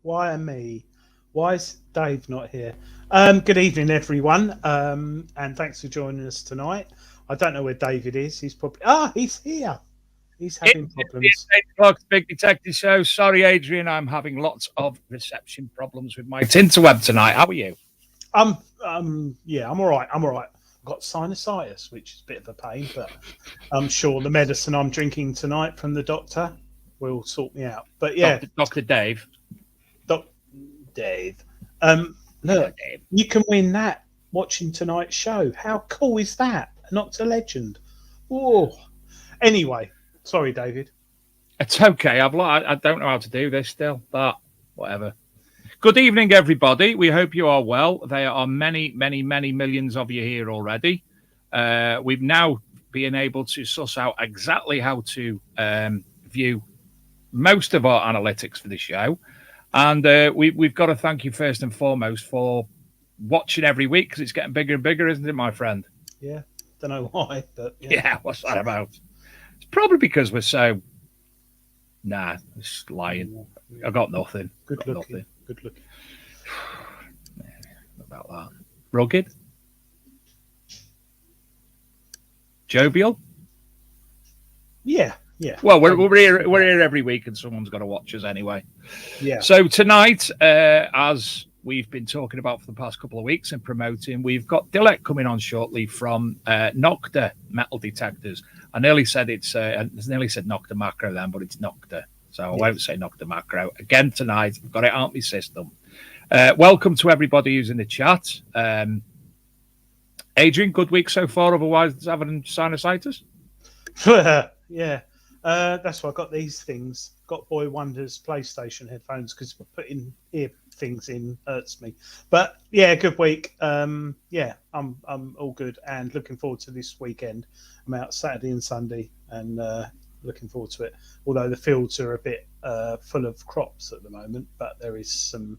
Why me? Why is Dave not here? Good evening, everyone, and thanks for joining us tonight. I don't know where David is. He's probably he's here. He's having problems. It's 8 o'clock, Big Detecting Show. Sorry, Adrian, I'm having lots of reception problems with my interweb tonight. How are you? Yeah, I'm all right. I'm all right. I've got sinusitis, which is a bit of a pain, but I'm sure the medicine I'm drinking tonight from the doctor will sort me out. But yeah, Dr. Dave. Dave. Look, you can win that watching tonight's show. How cool is that? Nokta legend. Oh, anyway, sorry, David. It's okay. I don't know how to do this still, but whatever. Good evening, everybody. We hope you are well. There are many, many, many millions of you here already. We've now been able to suss out exactly how to view most of our analytics for the show. And we've got to thank you first and foremost for watching every week, because it's getting bigger and bigger, isn't it, my friend? Yeah, don't know why, but yeah, what's that about? It's probably because we're so... Nah, it's lying. I got nothing. Good looking. About that. Rugged? Jovial? Yeah. Well, we're here every week, and someone's got to watch us anyway. Yeah. So tonight, as we've been talking about for the past couple of weeks and promoting. We've got Dilek coming on shortly from Nokta Metal Detectors. I nearly said Nokta Macro then, but it's Nokta. So I won't say Nokta Macro. Again tonight, I've got it out of my system. Welcome to everybody who's in the chat. Adrian, good week so far, otherwise having sinusitis? Yeah. That's why I got these things. Got Boy Wonder's PlayStation headphones because putting ear things in hurts me. But yeah, good week. I'm all good and looking forward to this weekend. I'm out Saturday and Sunday and looking forward to it. Although the fields are a bit full of crops at the moment, but there is some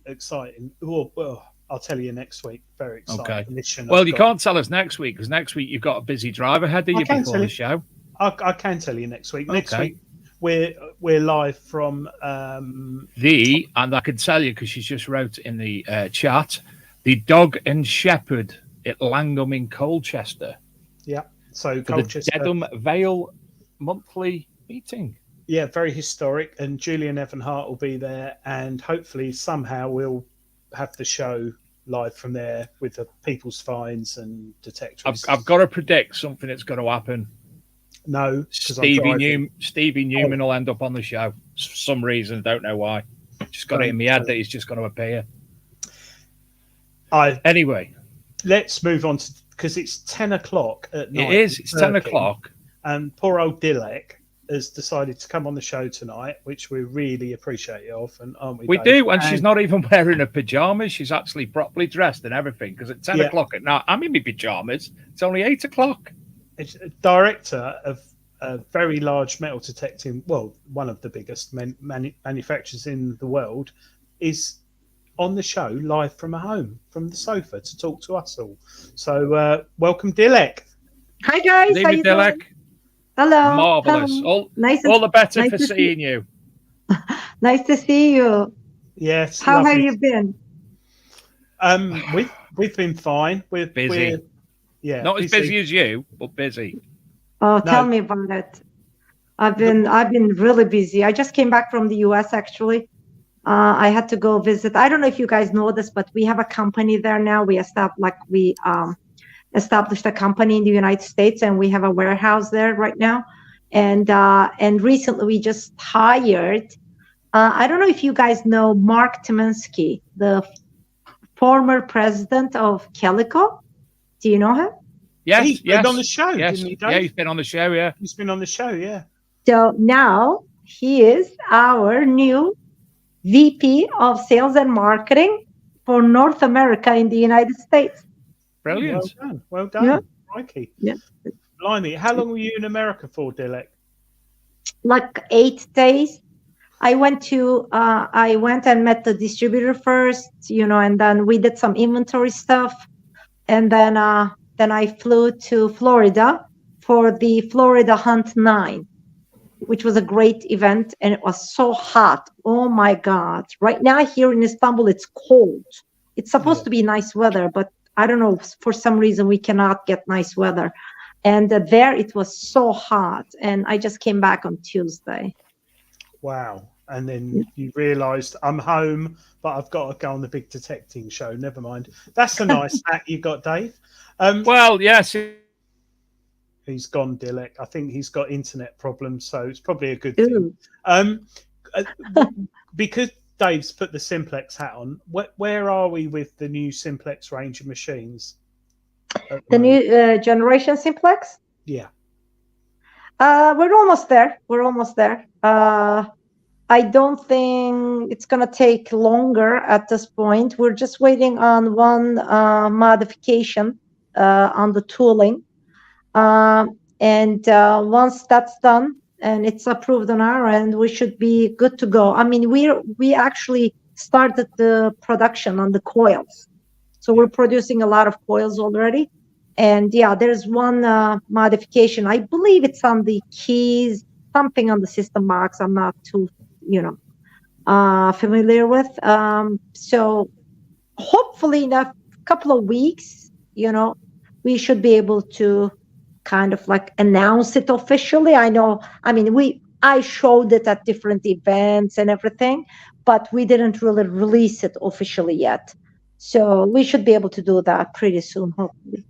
exciting. Well, I'll tell you next week. Very exciting. Okay. Well, you can't tell us next week because next week you've got a busy drive ahead of you before the show. I can tell you next week. Next week we're live from and I can tell you because she's just wrote in the chat, the Dog and Shepherd at Langham in Colchester. Yeah. So Colchester, the Dedham Vale monthly meeting. Yeah, very historic. And Julian Evanhart will be there, and hopefully somehow we'll have the show live from there with the People's Finds and detectives. I've got to predict something that's going to happen. No, Stevie Newman will end up on the show for some reason. Don't know why. Just got it in my head that he's just going to appear. Anyway, let's move on to because it's 10 o'clock at night. It is. It's 10 o'clock, and poor old Dilek has decided to come on the show tonight, which we really appreciate of, and aren't we? We do, and she's not even wearing her pajamas. She's actually properly dressed and everything. Because at 10 o'clock at night, I'm in my pajamas. It's only 8 o'clock. It's a director of a very large metal detecting, well, one of the biggest manufacturers in the world, is on the show live from a home, from the sofa, to talk to us all. So welcome, Dilek. Hi, guys. Good evening, Dilek. Hello. Marvellous. All the better for seeing you. Nice to see you. Yes. How have you been? We've been fine. We're busy. Not as busy as you, but busy. Oh, tell me about it. I've been really busy. I just came back from the US actually. I had to go visit. I don't know if you guys know this, but we have a company there now. We established a company in the United States, and we have a warehouse there right now. And recently we just hired. I don't know if you guys know Mark Tyminski, the former president of Calico. Do you know him? Yes, he's been on the show. Yes, didn't he, Dave? He's been on the show. Yeah, he's been on the show. Yeah. So now he is our new VP of Sales and Marketing for North America in the United States. Brilliant. Well done. Yeah. Crikey. Yeah. Blimey, how long were you in America for, Dilek? Like 8 days. I went and met the distributor first, and then we did some inventory stuff. And then I flew to Florida for the Florida Hunt 9, which was a great event. And it was so hot. Oh, my God. Right now here in Istanbul, it's cold. It's supposed to be nice weather, but I don't know. For some reason, we cannot get nice weather. And there it was so hot. And I just came back on Tuesday. Wow. And then you realised I'm home, but I've got to go on the Big Detecting Show. Never mind. That's a nice hat you got, Dave. Well, yes. He's gone, Dilek. I think he's got internet problems, so it's probably a good thing. Because Dave's put the Simplex hat on, where are we with the new Simplex range of machines? The new generation Simplex? Yeah. We're almost there. I don't think it's going to take longer at this point. We're just waiting on one modification on the tooling. And once that's done and it's approved on our end, we should be good to go. I mean, we actually started the production on the coils. So we're producing a lot of coils already. And yeah, there's one modification. I believe it's on the keys, something on the system box. I'm not too familiar with. So hopefully in a couple of weeks, we should be able to kind of like announce it officially. I showed it at different events and everything, but we didn't really release it officially yet. So we should be able to do that pretty soon, hopefully.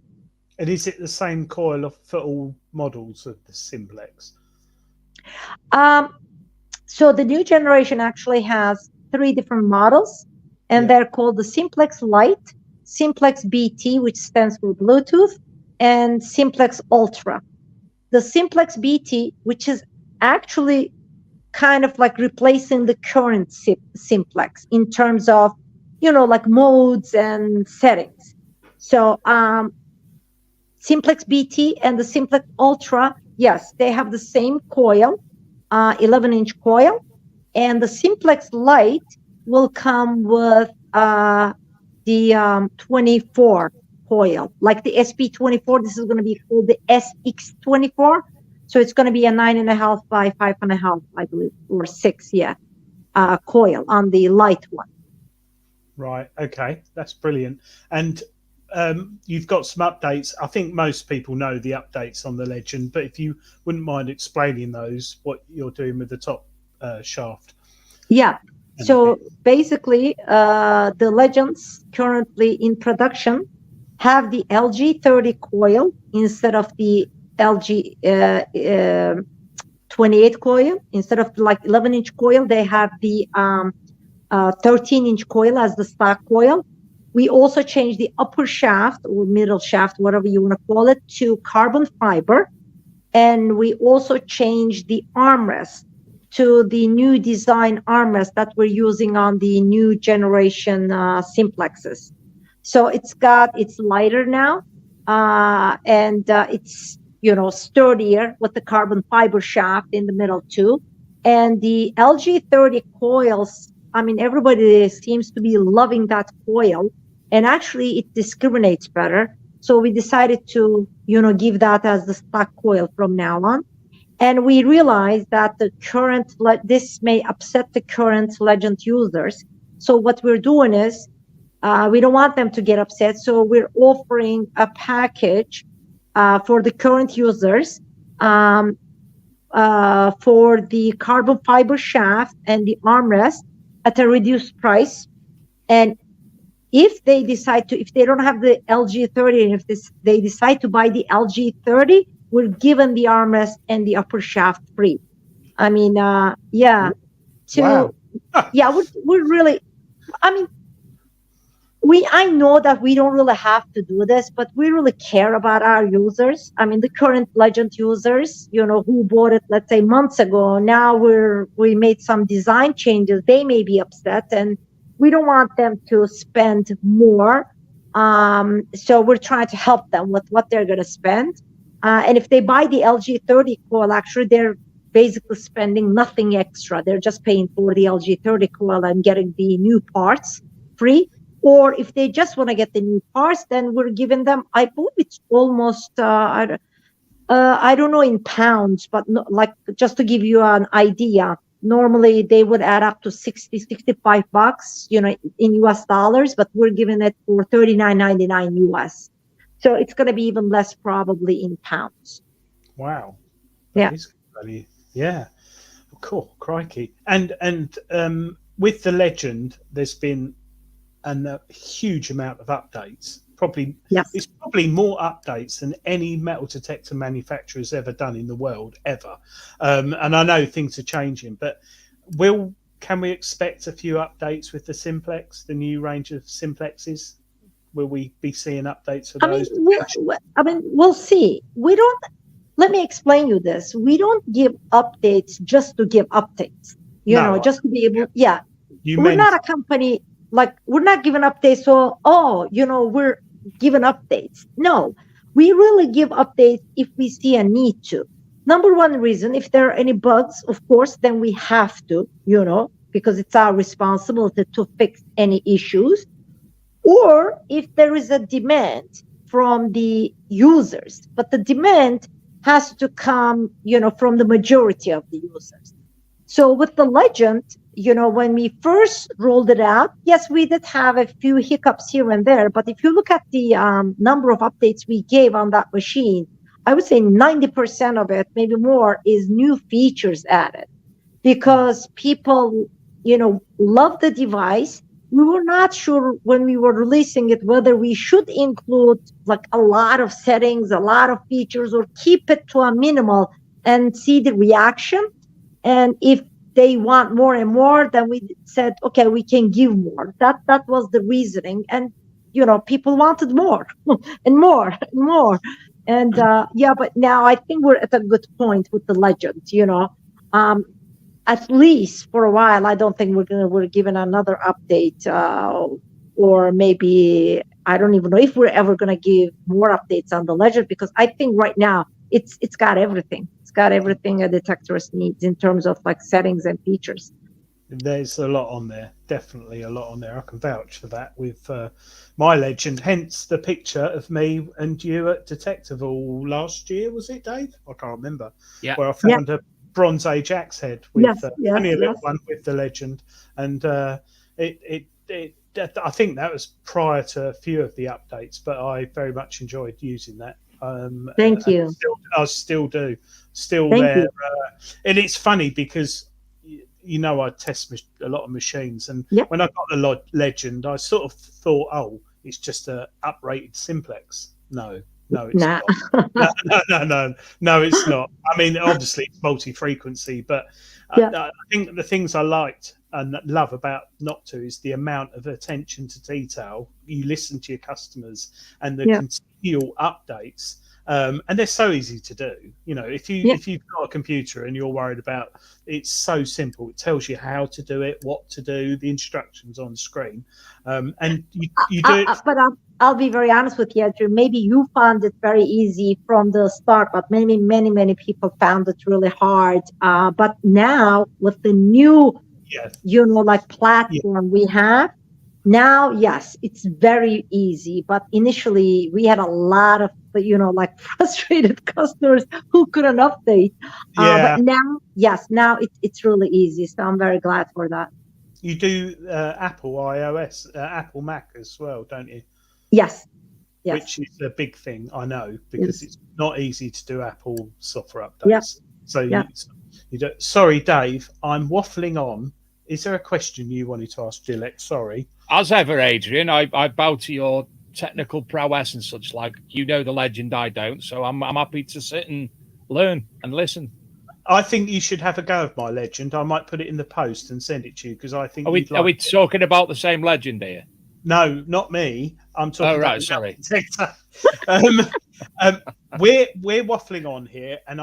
And is it the same coil for all models of the Simplex? So the new generation actually has 3 different models, and they're called the Simplex Lite, Simplex BT, which stands for Bluetooth, and Simplex Ultra. The Simplex BT, which is actually kind of like replacing the current Simplex in terms of, like modes and settings. So Simplex BT and the Simplex Ultra, yes, they have the same coil, 11-inch coil, and the Simplex Lite will come with the 24 coil, like the SP24. This is going to be called the SX24. So it's going to be a 9.5 by 5.5, I believe, or 6, coil on the light one. Right. Okay. That's brilliant. And you've got some updates. I think most people know the updates on the Legend, but if you wouldn't mind explaining those, what you're doing with the top shaft. Yeah. So basically, the Legends currently in production have the LG30 coil instead of the LG 28 coil. Instead of like 11-inch coil, they have the 13-inch coil as the stock coil. We also changed the upper shaft or middle shaft, whatever you want to call it, to carbon fiber. And we also changed the armrest to the new design armrest that we're using on the new generation Simplexes. So it's lighter now, and it's sturdier with the carbon fiber shaft in the middle too. And the LG30 coils, I mean, everybody seems to be loving that coil, and actually it discriminates better. So we decided to give that as the stock coil from now on. And we realized that this may upset the current Legend users. So what we're doing is, we don't want them to get upset. So we're offering a package for the current users for the carbon fiber shaft and the armrest at a reduced price. And if they don't have the LG30, and if they decide to buy the LG30, we're given the armrest and the upper shaft free. I mean, Wow. We're really, I mean, I know that we don't really have to do this, but we really care about our users. I mean, the current Legend users, who bought it, let's say months ago, now we made some design changes. They may be upset, and we don't want them to spend more. So we're trying to help them with what they're going to spend. And if they buy the LG30 coil, actually, they're basically spending nothing extra. They're just paying for the LG30 coil and getting the new parts free. Or if they just want to get the new parts, then we're giving them, I believe it's almost, I don't know in pounds, but like just to give you an idea, normally they would add up to $65, in US dollars, but we're giving it for $39.99 US. So it's going to be even less probably in pounds. Wow. Yeah. Yeah. Cool. Crikey. And with the Legend, there's been a huge amount of updates. It's probably more updates than any metal detector manufacturer has ever done in the world ever. And I know things are changing, but can we expect a few updates with the Simplex, the new range of Simplexes? Will we be seeing updates for those? We'll see. Let me explain you this. We don't give updates just to give updates, just to be able. Yeah. We're not a company. Like, we're not giving updates, so, we're giving updates. No, we really give updates if we see a need to. Number one reason, if there are any bugs, of course, then we have to, because it's our responsibility to fix any issues. Or if there is a demand from the users, but the demand has to come, from the majority of the users. So with the Legend, when we first rolled it out, yes, we did have a few hiccups here and there. But if you look at the number of updates we gave on that machine, I would say 90% of it, maybe more, is new features added. Because people love the device. We were not sure when we were releasing it whether we should include like a lot of settings, a lot of features, or keep it to a minimal and see the reaction. And if they want more and more, then we said, okay, we can give more. That was the reasoning. And people wanted more and more and more. And but now I think we're at a good point with the Legend. At least for a while, I don't think we're given another update, or maybe I don't even know if we're ever gonna give more updates on the Legend, because I think right now it's got everything. It's got everything a detectorist needs in terms of like settings and features. There's a lot on there, definitely a lot on there. I can vouch for that with my Legend. Hence the picture of me and you at Detectival last year, was it, Dave? I can't remember. Yeah. Where I found a Bronze Age axe head with only a little one with the Legend, and I think that was prior to a few of the updates, but I very much enjoyed using that. Thank you. I still do. Still Thank there. you. And it's funny because I test a lot of machines, and when I got the Legend, I sort of thought, oh, it's just a uprated simplex. No, it's not. No, it's not. I mean, obviously it's multi-frequency, but I think the things I liked and love about Nokta is the amount of attention to detail. You listen to your customers and the continual updates. And they're so easy to do. If you've got a computer and you're worried about, it's so simple. It tells you how to do it, what to do, the instructions on screen, and you do it. But I'll be very honest with you, Adrian. Maybe you found it very easy from the start, but maybe many people found it really hard. But now with the new, platform we have. Now, yes, it's very easy, but initially we had a lot of, frustrated customers who couldn't update. But now, it's really easy. So I'm very glad for that. You do Apple iOS, Apple Mac as well, don't you? Yes. Which is a big thing, I know, because it's not easy to do Apple software updates. So you don't. Sorry, Dave, I'm waffling on. Is there a question you wanted to ask Dilek? Sorry. As ever, Adrian, I bow to your technical prowess and such like. You know the Legend, I don't, so I'm happy to sit and learn and listen. I think you should have a go of my Legend. I might put it in the post and send it to you because I think. Are we talking about the same Legend here? No, not me. I'm talking. Oh right, sorry. We're waffling on here, and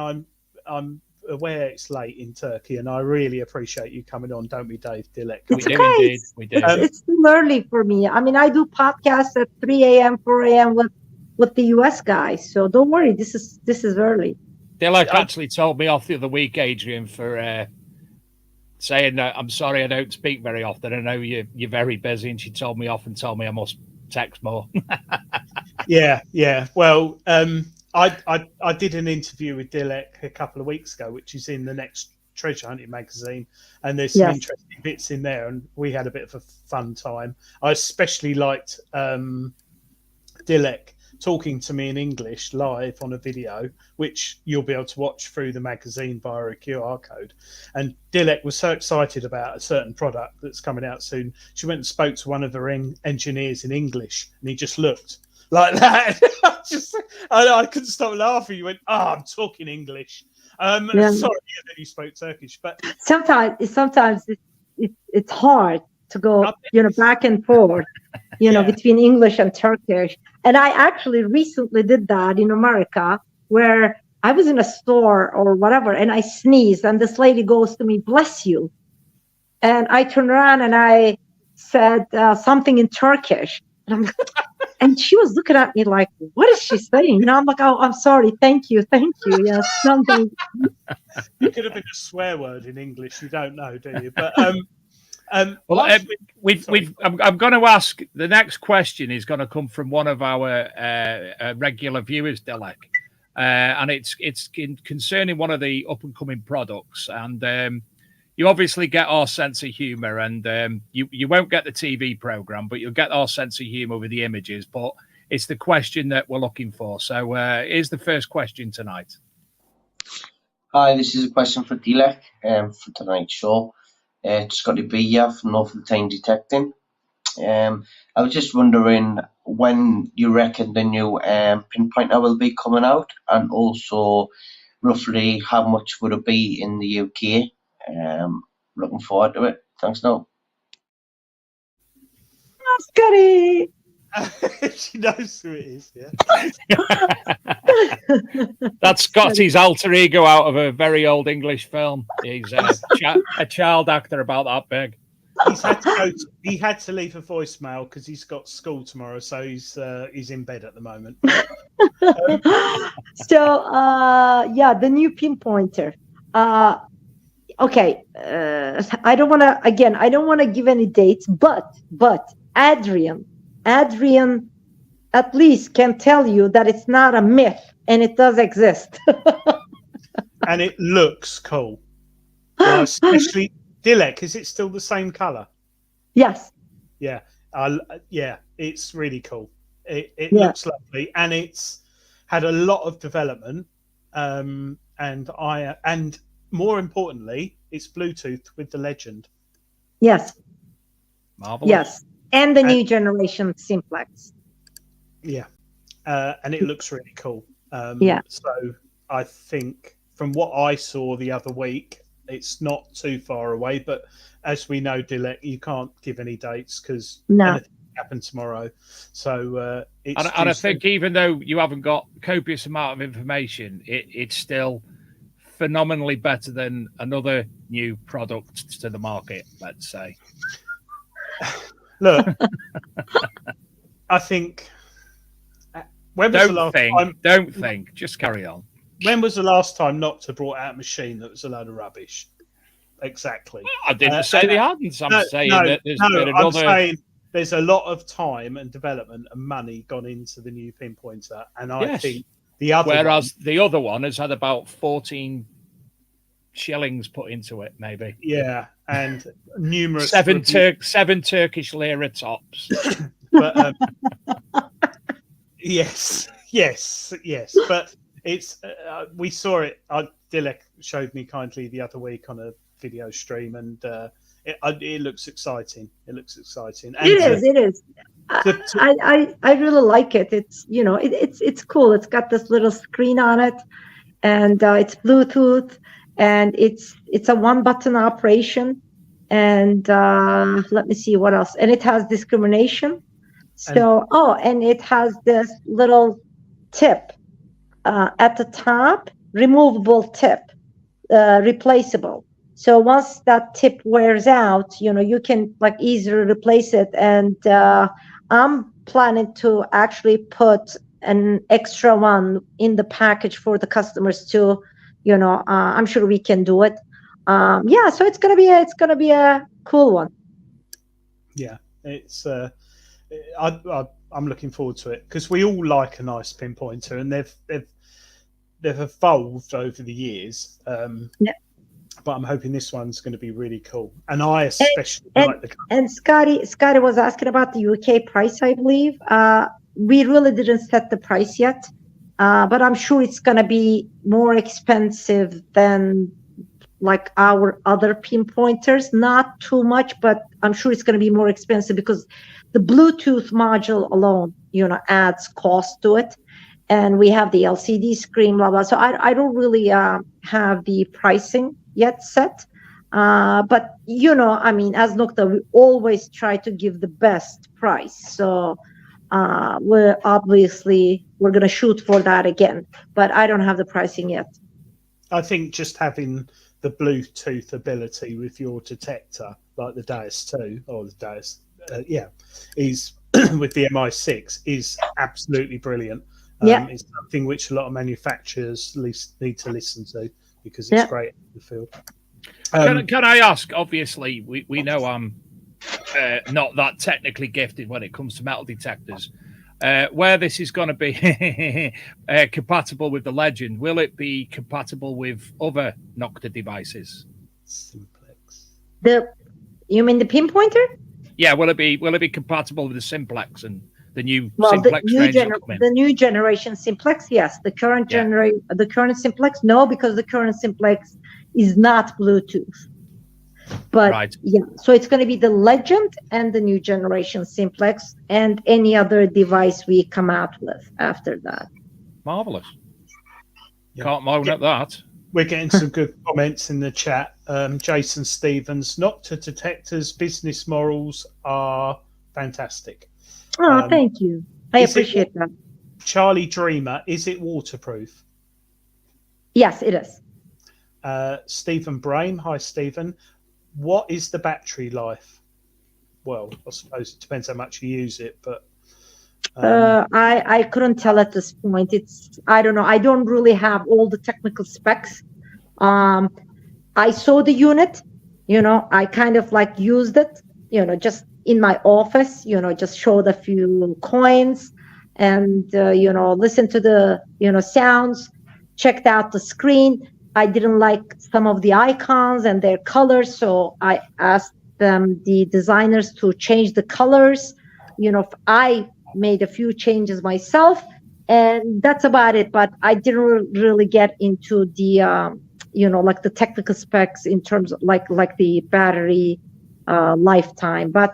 I'm aware it's late in Turkey, and I really appreciate you coming on, don't we, Dave? Dilek? We do indeed. We do. It's too early for me. I mean, I do podcasts at 3 a.m., 4 a.m. with the US guys, so don't worry. This is early. Dilek actually told me off the other week, Adrian, for saying I'm sorry I don't speak very often. I know you're very busy, and she told me off and told me I must text more. Yeah. Well, I did an interview with Dilek a couple of weeks ago, which is in the next Treasure Hunting magazine, and there's some interesting bits in there, and we had a bit of a fun time. I especially liked Dilek talking to me in English live on a video, which you'll be able to watch through the magazine via a QR code. And Dilek was so excited about a certain product that's coming out soon. She went and spoke to one of her engineers in English, and he just looked like that. I couldn't stop laughing. He went, I'm talking English. Sorry that you spoke Turkish, but sometimes it's hard to go, back and forth, between English and Turkish. And I actually recently did that in America, where I was in a store or whatever, and I sneezed, and this lady goes to me, "Bless you." And I turned around and I said something in Turkish. And she was looking at me like, what is she saying? And I'm like, oh, I'm sorry. Thank you. Yes, something. It could have been a swear word in English. You don't know, do you? But I'm going to ask, the next question is going to come from one of our regular viewers, Dilek, and it's concerning one of the up and coming products. And you obviously get our sense of humor, and you won't get the TV program, but you'll get our sense of humor with the images. But it's the question that we're looking for. So here's the first question tonight. Hi, this is a question for Dilek for tonight's show. It's got a B here for North Time Detecting. I was just wondering when you reckon the new pinpointer will be coming out, and also roughly how much would it be in the UK? Looking forward to it. Thanks, now. Scotty. She knows who it is, yeah. That's Scotty's alter ego out of a very old English film. He's a child actor about that big. He had to leave a voicemail because he's got school tomorrow, so he's in bed at the moment. So yeah, the new pinpointer. Okay, I don't want to give any dates, but Adrian at least can tell you that it's not a myth and it does exist. And it looks cool. Especially Dilek, is it still the same color? Yes. Yeah. Yeah, it's really cool. It looks lovely, and it's had a lot of development. And more importantly, it's Bluetooth with the Legend. Yes. Marvelous. Yes. And the new generation simplex. Yeah. And it looks really cool. So I think from what I saw the other week, it's not too far away. But as we know, Dilek, you can't give any dates because anything can happen tomorrow. So it's and I think even though you haven't got copious amount of information, it's still phenomenally better than another new product to the market, let's say. Look, I think. Don't think. Just carry on. When was the last time Nokta brought out a machine that was a load of rubbish? Exactly. I didn't say they hadn't. I'm saying that there's been another. I'm saying there's a lot of time and development and money gone into the new pinpointer, and I think the other. Whereas the other one has had about 14 shillings put into it, maybe. Yeah, and numerous seven Turkish lira tops. But yes. But it's we saw it. Dilek showed me kindly the other week on a video stream, and it looks exciting. It looks exciting. And it is. I really like it. It's it's cool. It's got this little screen on it, and it's Bluetooth, and it's a one button operation. And let me see what else. And it has discrimination. So and it has this little tip at the top, removable tip, replaceable. So once that tip wears out, you can like easily replace it. And I'm planning to actually put an extra one in the package for the customers too. I'm sure we can do it. So it's gonna be a cool one. Yeah, it's. I'm looking forward to it because we all like a nice pinpointer, and they've evolved over the years. But I'm hoping this one's going to be really cool, and I especially like the. And Scotty was asking about the UK price, I believe. We really didn't set the price yet, but I'm sure it's going to be more expensive than like our other pinpointers. Not too much, but I'm sure it's going to be more expensive because the Bluetooth module alone, adds cost to it. And we have the LCD screen, blah, blah. So I don't really have the pricing yet set. But, as Nokta, we always try to give the best price. So we're going to shoot for that again. But I don't have the pricing yet. I think just having the Bluetooth ability with your detector, like the Deus 2 or the Deus, is with the MI6 is absolutely brilliant. It's something which a lot of manufacturers need to listen to because it's great in the field. Can I ask? Obviously, we know I'm not that technically gifted when it comes to metal detectors. Where this is going to be compatible with the Legend, will it be compatible with other Nokta devices? Simplex. You mean the pinpointer? Yeah, will it be compatible with the Simplex and the new Simplex range? The new generation Simplex, yes. The current Simplex, no, because the current Simplex is not Bluetooth. But Right. yeah, so it's going to be the Legend and the new generation Simplex and any other device we come out with after that. Marvelous. Yeah. Can't moan at that. We're getting some good comments in the chat. Jason Stevens, Nokta detectors, business morals are fantastic. Oh, thank you. I appreciate that. Charlie Dreamer, is it waterproof? Yes, it is. Stephen Brame, hi Stephen. What is the battery life? Well, I suppose it depends how much you use it, but I couldn't tell at this point. I don't know. I don't really have all the technical specs. I saw the unit, I kind of like used it, just in my office, just showed a few coins and, listened to the, sounds, checked out the screen. I didn't like some of the icons and their colors, so I asked the designers to change the colors. I made a few changes myself, and that's about it. But I didn't really get into the, like the technical specs in terms of like the battery lifetime. But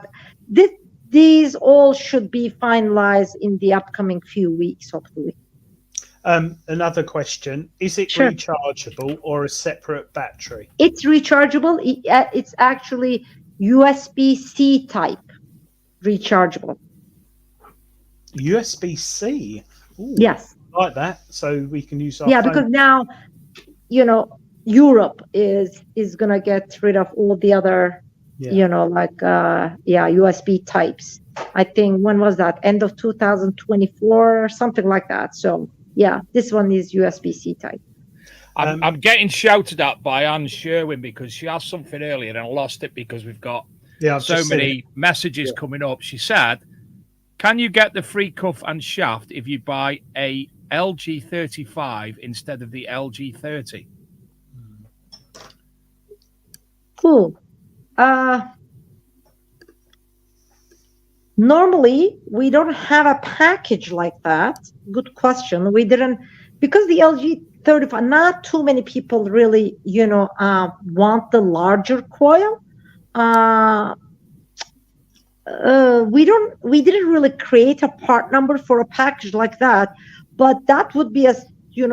these all should be finalized in the upcoming few weeks, hopefully. Another question, is it Sure. rechargeable or a separate battery? It's rechargeable. It's actually USB-C type rechargeable. USB-C? Ooh, Yes. I like that. So we can use our Yeah, phone. because now, Europe is going to get rid of all the other, USB types. I think, when was that? End of 2024 or something like that. So, yeah, this one is USB-C type. I'm getting shouted at by Anne Sherwin because she asked something earlier and I lost it because we've got I've so just seen many it. messages coming up. She said, can you get the free cuff and shaft if you buy a LG35 instead of the LG30? Cool. Normally, we don't have a package like that. Good question. We didn't, because the LG35, not too many people really, want the larger coil. We didn't really create a part number for a package like that, but that would be a,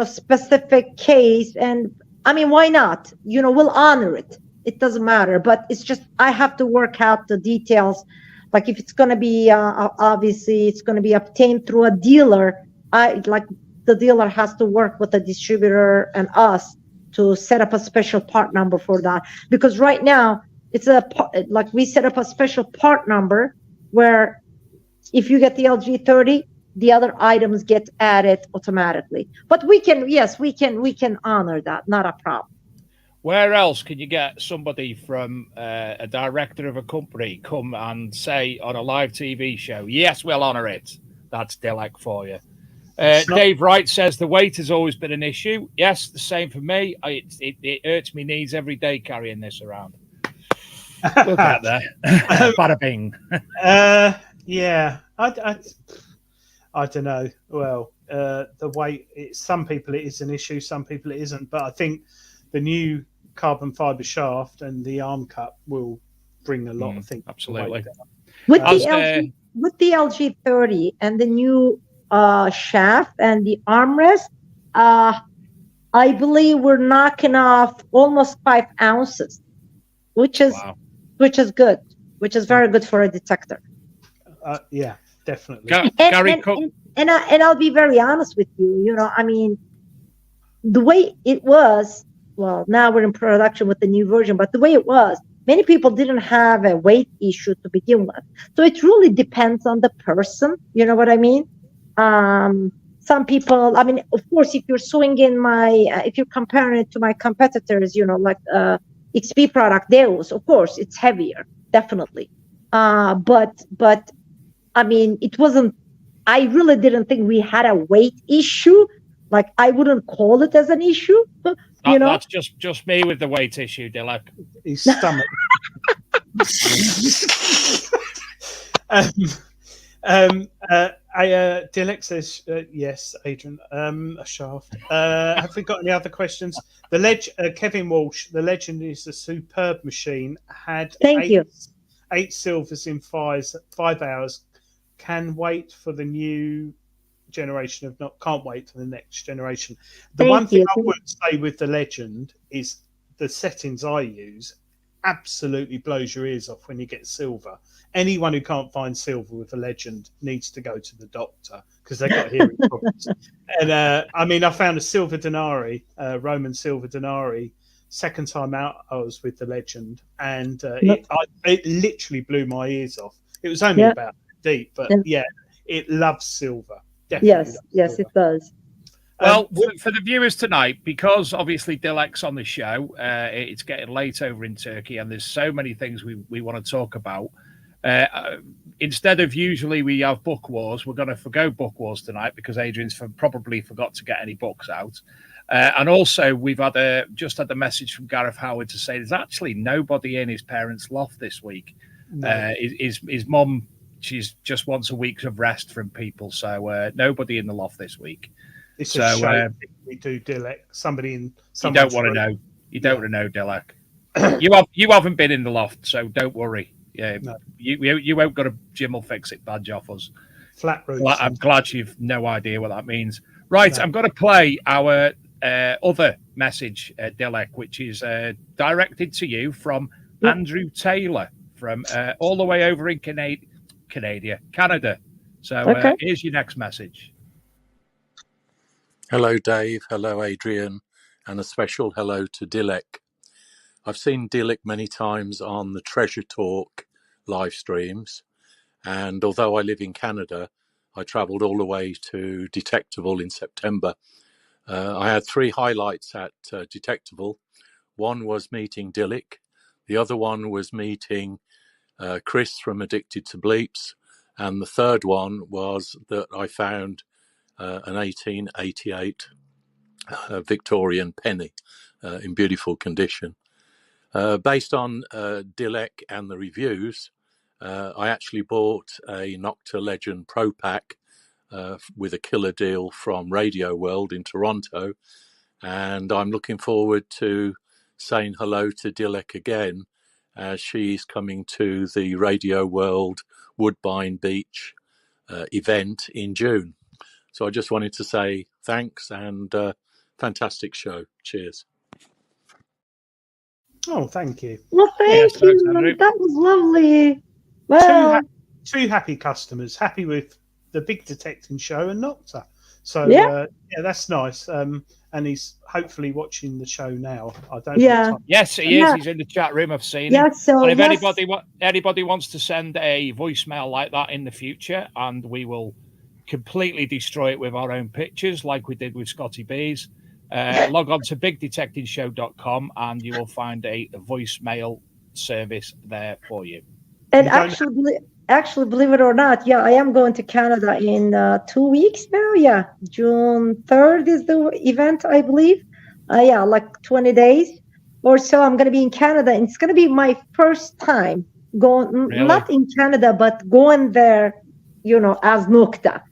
specific case. And I mean, why not? We'll honor it. It doesn't matter, but it's just, I have to work out the details. Like if it's going to be, obviously it's going to be obtained through a dealer. The dealer has to work with the distributor and us to set up a special part number for that. Because right now it's we set up a special part number where if you get the LG30, the other items get added automatically. But we can honor that. Not a problem. Where else can you get somebody from a director of a company come and say on a live TV show, yes, we'll honor it? That's Dilek for you. Dave Wright says the weight has always been an issue. Yes, the same for me. It hurts my knees every day carrying this around. We'll get there. Bada bing. Yeah, I don't know. Well, the weight, some people it is an issue, some people it isn't. But I think the new carbon fiber shaft and the arm cup will bring a lot of things. Absolutely. With the LG30 and the new shaft and the armrest, I believe we're knocking off almost 5 ounces, which is good, which is very good for a detector. Yeah, definitely. And I'll be very honest with you. I mean, the way it was. Well, now we're in production with the new version, but the way it was, many people didn't have a weight issue to begin with. So it really depends on the person. You know what I mean? Some people, I mean, of course, if you're swinging if you're comparing it to my competitors, like XP product, Deus, of course, it's heavier, definitely. But I mean, it wasn't, I really didn't think we had a weight issue. Like, I wouldn't call it as an issue. That's just me with the weight issue, Dilek. His stomach. Dilek says yes, Adrian. A shaft. Have we got any other questions? Kevin Walsh, the legend is a superb machine. Had Thank you. 8 silvers in 5 hours. Can wait for the new generation of not. Can't wait for the next generation. The Thank one thing you. I would say with the legend is the settings I use absolutely blows your ears off when you get silver. Anyone who can't find silver with a legend needs to go to the doctor because they've got hearing problems. And I mean, I found a silver denarii, Roman silver denarii. Second time out, I was with the legend, and it literally blew my ears off. It was only about deep, but it loves silver. Definitely yes, silver. it does. Well, for the viewers tonight, because obviously Dilek's on the show, it's getting late over in Turkey, and there's so many things we want to talk about. Instead of usually we have book wars, we're going to forgo book wars tonight because Adrian's probably forgot to get any books out. And also, we've just had a message from Gareth Howard to say there's actually nobody in his parents' loft this week. No. His mum, she's just wants a week of rest from people, so nobody in the loft this week. It's a shame we do, Dilek. Somebody in. You don't want to know. You don't want to know, Dilek. You haven't been in the loft, so don't worry. Yeah, no. You won't got a Jim will fix it badge off us. Flat roof. I'm glad you've no idea what that means. Right, no. I'm going to play our other message, Dilek, which is directed to you from Andrew Taylor from all the way over in Canada. So here's your next message. Hello, Dave. Hello, Adrian. And a special hello to Dilek. I've seen Dilek many times on the Treasure Talk live streams. And although I live in Canada, I travelled all the way to Detectival in September. I had 3 highlights at Detectival. One was meeting Dilek. The other one was meeting Chris from Addicted to Bleeps. And the third one was that I found an 1888 Victorian penny in beautiful condition. Based on Dilek and the reviews, I actually bought a Nokta Legend Pro Pack with a killer deal from Radio World in Toronto, and I'm looking forward to saying hello to Dilek again as she's coming to the Radio World Woodbine Beach event in June. So I just wanted to say thanks and fantastic show. Cheers. Oh, thank you. Well, thank you. That was lovely. Well, two happy customers, happy with the Big Detecting Show and Nokta. So yeah, that's nice. And he's hopefully watching the show now. I don't. Yeah. Yes, he is. He's in the chat room. I've seen him. So and if anybody wants to send a voicemail like that in the future, and we will completely destroy it with our own pictures like we did with Scotty B's, log on to bigdetectingshow.com and you will find a voicemail service there for you. And actually, believe it or not, I am going to Canada in 2 weeks now. June 3rd is the event, I believe. Like 20 days or so. I'm going to be in Canada, and it's going to be my first time going, not in Canada, but going there, as Nokta.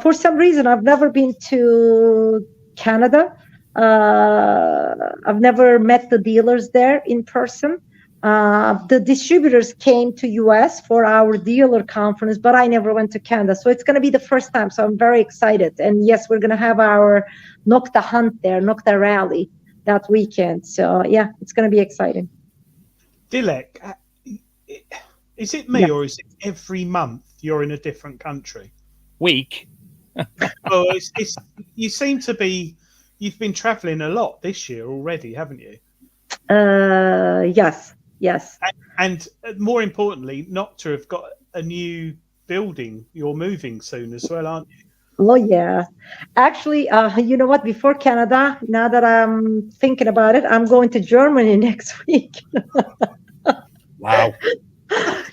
For some reason, I've never been to Canada. I've never met the dealers there in person. The distributors came to US for our dealer conference, but I never went to Canada. So it's going to be the first time. So I'm very excited. And yes, we're going to have our Nokta hunt there, Nokta rally that weekend. So it's going to be exciting. Dilek, is it me or is it every month you're in a different country? Week. Well, you seem to be, you've been traveling a lot this year already, haven't you? Yes. And more importantly, Nokta have got a new building. You're moving soon as well, aren't you? Oh, yeah. Actually, you know what? Before Canada, now that I'm thinking about it, I'm going to Germany next week. Wow.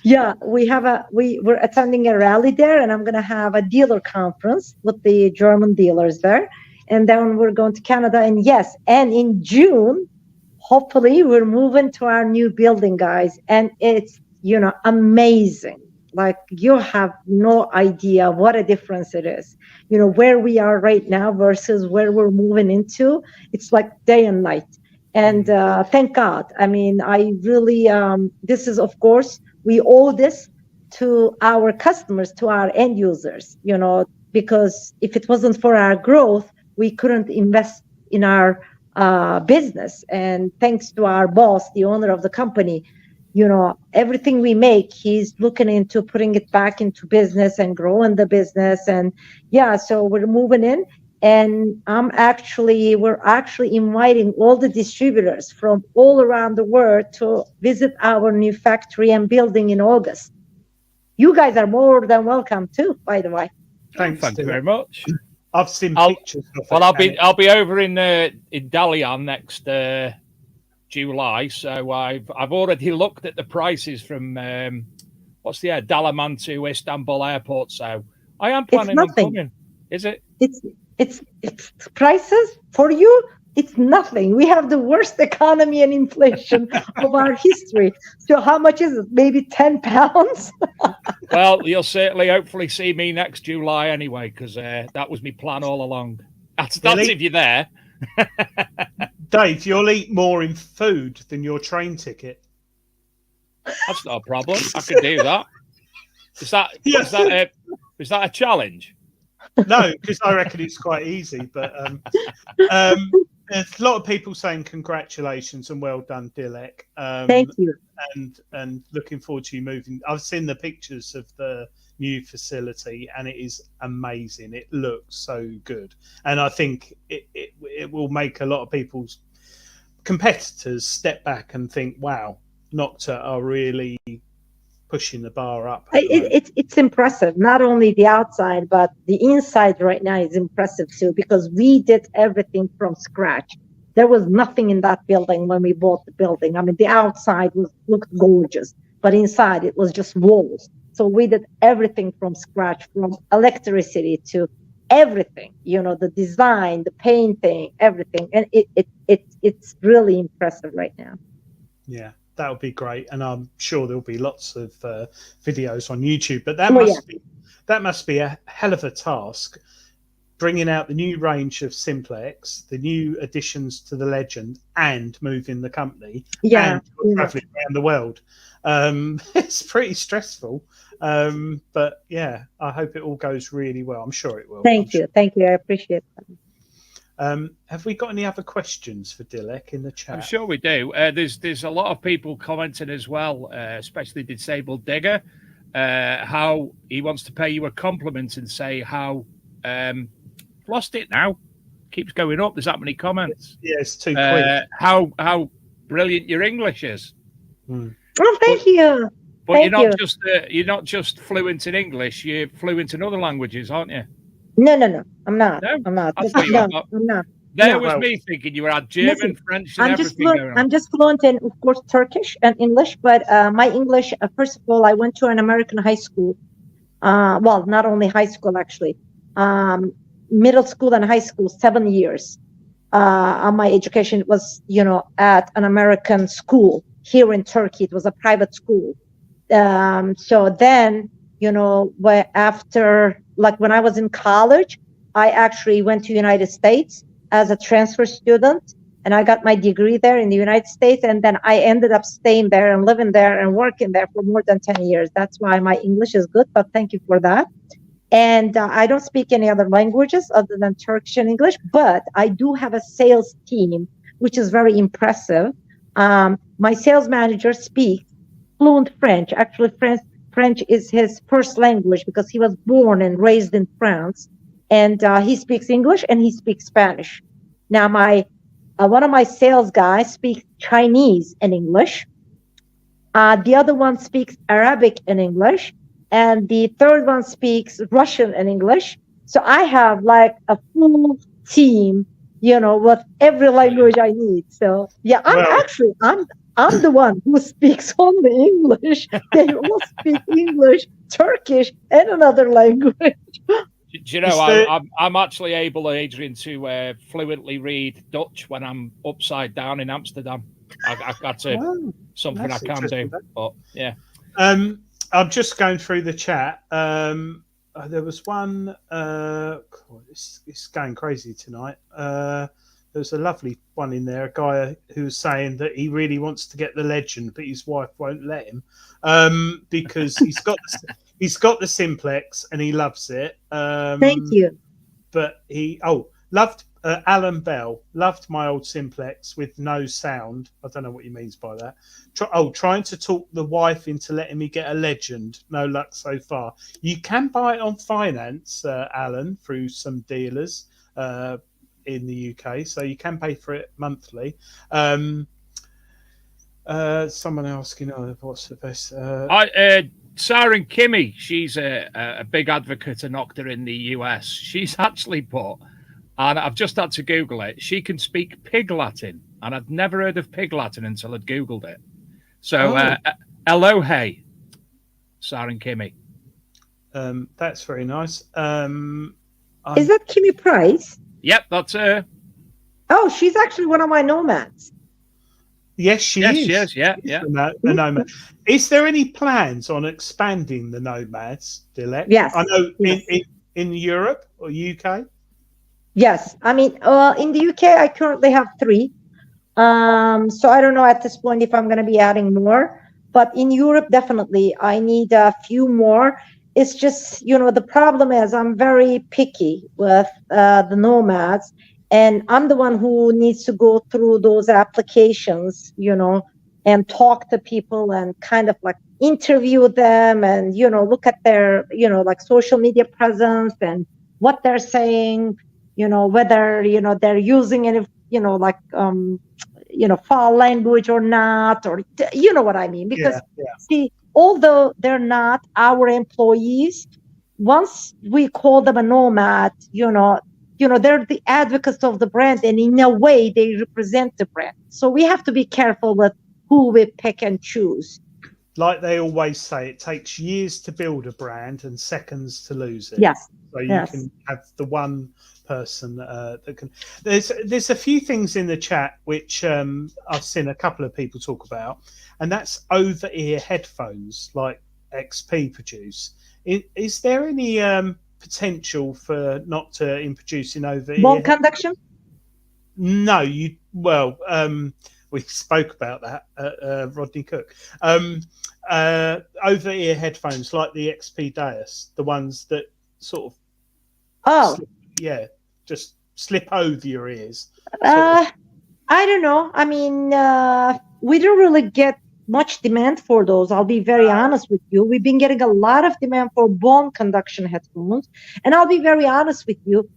Yeah, we're attending a rally there, and I'm going to have a dealer conference with the German dealers there. And then we're going to Canada. And yes, and in June, hopefully we're moving to our new building, guys. And it's, amazing. Like, you have no idea what a difference it is. Where we are right now versus where we're moving into. It's like day and night. And thank God. I mean, I really, this is, of course, we owe this to our customers, to our end users, because if it wasn't for our growth, we couldn't invest in our business. And thanks to our boss, the owner of the company, everything we make, he's looking into putting it back into business and growing the business. And so we're moving in, and we're actually inviting all the distributors from all around the world to visit our new factory and building in August. You guys are more than welcome too, by the way. Thank you very much. I've seen pictures of it. Well, I'll be over in Dalian next July, so I've already looked at the prices from Dalaman to Istanbul Airport. So I am planning on coming. Is it? It's prices for you. It's nothing. We have the worst economy and inflation of our history. So how much is it? Maybe £10? Well, you'll hopefully see me next July anyway, because that was my plan all along. That's if you're there. Dave, you'll eat more in food than your train ticket. That's not a problem. I can do that. Is that a challenge? No, because I reckon it's quite easy. But there's a lot of people saying congratulations and well done, Dilek. Thank you. And looking forward to you moving. I've seen the pictures of the new facility, and it is amazing. It looks so good, and I think it will make a lot of people's competitors step back and think, "Wow, Nokta are really pushing the bar up." It's impressive. Not only the outside, but the inside right now is impressive too, because we did everything from scratch. There was nothing in that building when we bought the building. I mean, the outside looked gorgeous, but inside it was just walls. So we did everything from scratch, from electricity to everything, the design, the painting, everything. And it's really impressive right now. Yeah, that would be great. And I'm sure there'll be lots of videos on YouTube, but that must be a hell of a task, bringing out the new range of Simplex, the new additions to the Legend, and moving the company and traveling around the world. It's pretty stressful. But yeah, I hope it all goes really well. I'm sure it will. Thank you. I appreciate that. Have we got any other questions for Dilek in the chat? I'm sure we do. There's a lot of people commenting as well, especially Disabled Digger, how he wants to pay you a compliment and say how lost it now. Keeps going up. There's that many comments. Yeah, it's too quick. How brilliant your English is. Oh, thank you. But you're not just fluent in English. You're fluent in other languages, aren't you? No. I'm not. No? I'm not. I'm not. There was me thinking you had German, French, and everything going on. I'm just fluent in, of course, Turkish and English. But my English, first of all, I went to an American high school. Well, not only high school, actually. Middle school and high school, 7 years. On my education, it was, at an American school here in Turkey. It was a private school. So then, after, like when I was in college, I actually went to United States as a transfer student, and I got my degree there in the United States. And then I ended up staying there and living there and working there for more than 10 years. That's why my English is good, but thank you for that. And I don't speak any other languages other than Turkish and English, but I do have a sales team, which is very impressive. My sales manager speaks fluent French. Actually, French is his first language because he was born and raised in France. And he speaks English and he speaks Spanish. Now, one of my sales guys speaks Chinese and English. The other one speaks Arabic and English. And the third one speaks Russian and English. So I have like a full team, with every language I need. So yeah, I'm the one who speaks only English. They all speak English, Turkish, and another language. Do you know, I'm actually able, Adrian, to fluently read Dutch when I'm upside down in Amsterdam. That's something I can do. But yeah. I'm just going through the chat. There was one. It's going crazy tonight. There's a lovely one in there. A guy who was saying that he really wants to get the legend, but his wife won't let him because he's got the simplex and he loves it. Thank you. But he loved Alan Bell loved my old simplex with no sound. I don't know what he means by that. Trying to talk the wife into letting me get a legend. No luck so far. You can buy it on finance, Alan, through some dealers in the UK, so you can pay for it monthly. Someone asking, what's the best? Sarah Kimmy, she's a big advocate of Nokta in the US. She's actually put, and I've just had to Google it, she can speak Pig Latin, and I'd never heard of Pig Latin until I'd Googled it. So, Elohe, Sarah Kimmy. That's very nice. Is that Kimmy Price? Yep, that's her. Oh, she's actually one of my nomads. Yes, she is. Yes, yeah. A nomad. Is there any plans on expanding the nomads, Dilek? Yes. I know yes. in Europe or UK? Yes. I mean, in the UK, I currently have 3. So I don't know at this point if I'm going to be adding more. But in Europe, definitely, I need a few more. It's just, the problem is I'm very picky with the nomads. And I'm the one who needs to go through those applications, and talk to people and kind of like interview them and, look at their, like social media presence and what they're saying, whether, they're using any, foul language or not, or, you know what I mean? Because, see, although they're not our employees, once we call them a nomad, they're the advocates of the brand, and in a way they represent the brand. So we have to be careful with who we pick and choose. Like they always say, it takes years to build a brand and seconds to lose it. Yes. So you can have the one person that can. There's a few things in the chat which I've seen a couple of people talk about, and that's over-ear headphones like XP produce. Is there any potential for Nokta in producing over-ear bone conduction? No, we spoke about that, Rodney Cook. Over-ear headphones like the XP Deus, the ones that sort of just slip over your ears. I don't know. I mean, we don't really get much demand for those. I'll be very honest with you. We've been getting a lot of demand for bone conduction headphones. And I'll be very honest with you.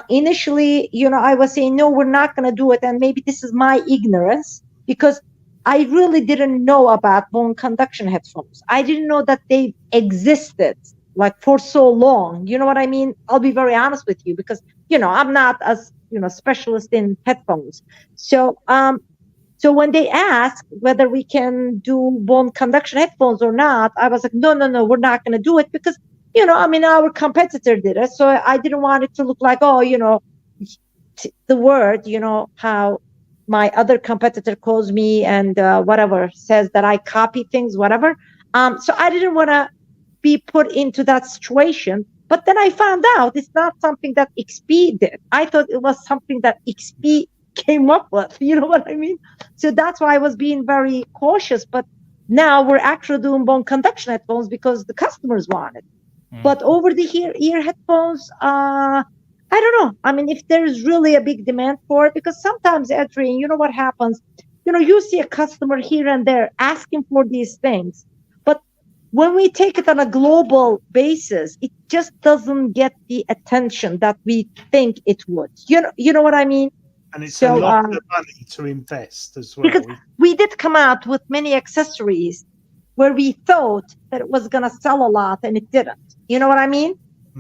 Initially, I was saying, no, we're not going to do it. And maybe this is my ignorance, because I really didn't know about bone conduction headphones. I didn't know that they existed like for so long. You know what I mean? I'll be very honest with you, because, I'm not as, specialist in headphones. So when they asked whether we can do bone conduction headphones or not, I was like, no, we're not going to do it, because, our competitor did it. So I didn't want it to look like, the word, how my other competitor calls me and whatever, says that I copy things, whatever. So I didn't want to be put into that situation. But then I found out it's not something that XP did. I thought it was something that XP came up with, you know what I mean? So that's why I was being very cautious. But now we're actually doing bone conduction headphones because the customers want it. But over the ear headphones, I don't know. I mean, if there's really a big demand for it, because sometimes, Adrian, you know what happens? You see a customer here and there asking for these things. But when we take it on a global basis, it just doesn't get the attention that we think it would. You know what I mean? And it's a lot of money to invest as well. Because we did come out with many accessories where we thought that it was going to sell a lot and it didn't. You know what I mean?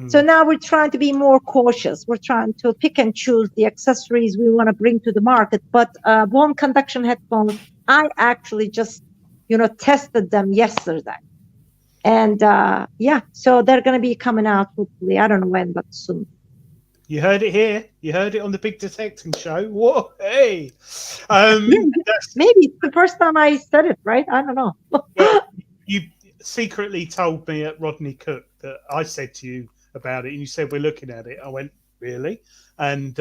So now we're trying to be more cautious. We're trying to pick and choose the accessories we want to bring to the market. But bone conduction headphones, I actually just, tested them yesterday. And so they're going to be coming out hopefully. I don't know when, but soon. You heard it here. You heard it on the Big Detecting Show. Whoa, hey! Maybe it's the first time I said it, right? I don't know. secretly told me at Rodney Cook that I said to you about it, and you said we're looking at it. I went, really? And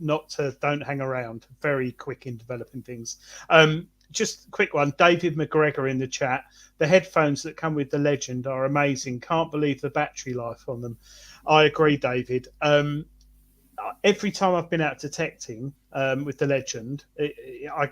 Nokta don't hang around. Very quick in developing things. Just a quick one. David McGregor in the chat. The headphones that come with the Legend are amazing. Can't believe the battery life on them. I agree, David. Every time I've been out detecting with the Legend, I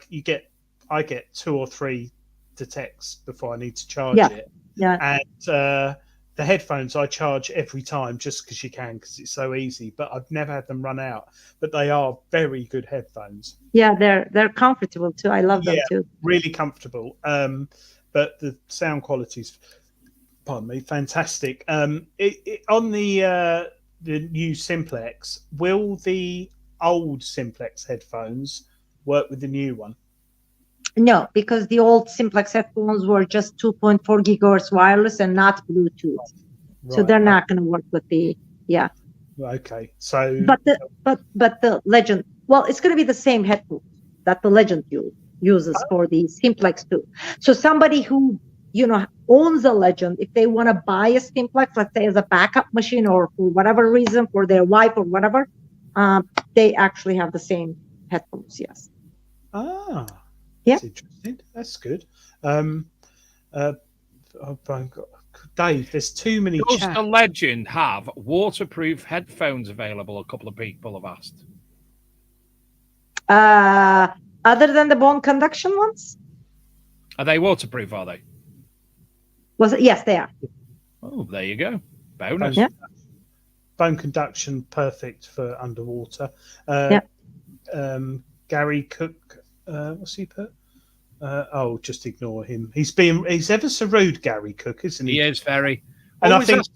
get 2 or 3 detects before I need to charge it. Yeah. And the headphones I charge every time just because you can, because it's so easy. But I've never had them run out. But they are very good headphones. Yeah, they're comfortable too. I love them too. Really comfortable. But the sound quality's, pardon me, fantastic. On the new Simplex, will the old Simplex headphones work with the new one? No, because the old Simplex headphones were just 2.4 gigahertz wireless and not Bluetooth. Right. So they're not going to work with the Okay. So but the Legend, well, it's going to be the same headphones that the Legend uses for the Simplex too. So somebody who owns a Legend, if they want to buy a Simplex, let's say as a backup machine or for whatever reason, for their wife or whatever, they actually have the same headphones. Yes. That's interesting. That's good. Dave, there's too many. Does the Legend have waterproof headphones available? A couple of people have asked. Other than the bone conduction ones? Are they waterproof, are they? Yes, they are. Oh, there you go. Bonus. Yeah. Bone conduction, perfect for underwater. Gary Cook, what's he put? Just ignore him. He's ever so rude, Gary Cook, isn't he? He is very. And I think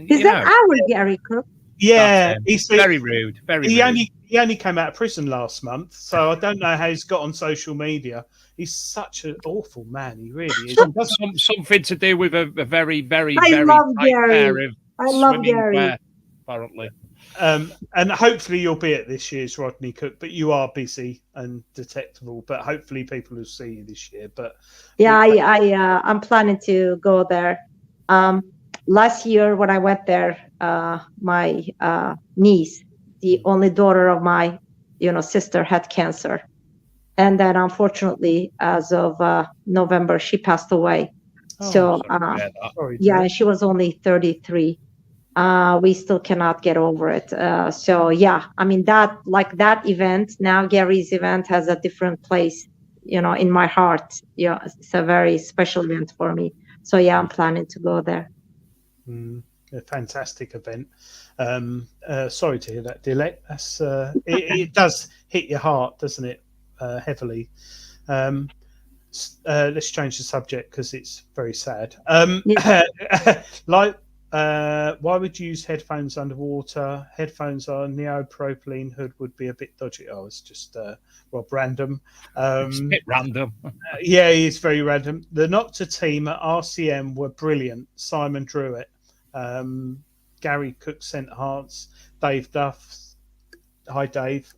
is that our Gary Cook? Yeah, he's very rude. He only came out of prison last month, so I don't know how he's got on social media. He's such an awful man. He really is. Something to do with a very, very, I very love tight Gary. pair of I love swimming Gary. wear, apparently. And hopefully you'll be at this year's Rodney Cook, but you are busy and detectable. But hopefully people will see you this year. But yeah, I'm planning to go there. Last year when I went there, my niece, the only daughter of my sister, had cancer, and then unfortunately, as of November, she passed away. And she was only 33. We still cannot get over it. I mean, that event, now Gary's event, has a different place, in my heart. Yeah, it's a very special event for me. So yeah, I'm planning to go there. A fantastic event. Sorry to hear that, Dilek. That's it does hit your heart, doesn't it? Heavily. Let's change the subject because it's very sad. Why would you use headphones underwater? Headphones on neopropylene hood would be a bit dodgy. Oh, it's just Rob Random. It's a bit random. Yeah, he's very random. The Nokta team at RCM were brilliant. Simon Druitt, Gary Cook sent hearts, Dave Duff. Hi, Dave.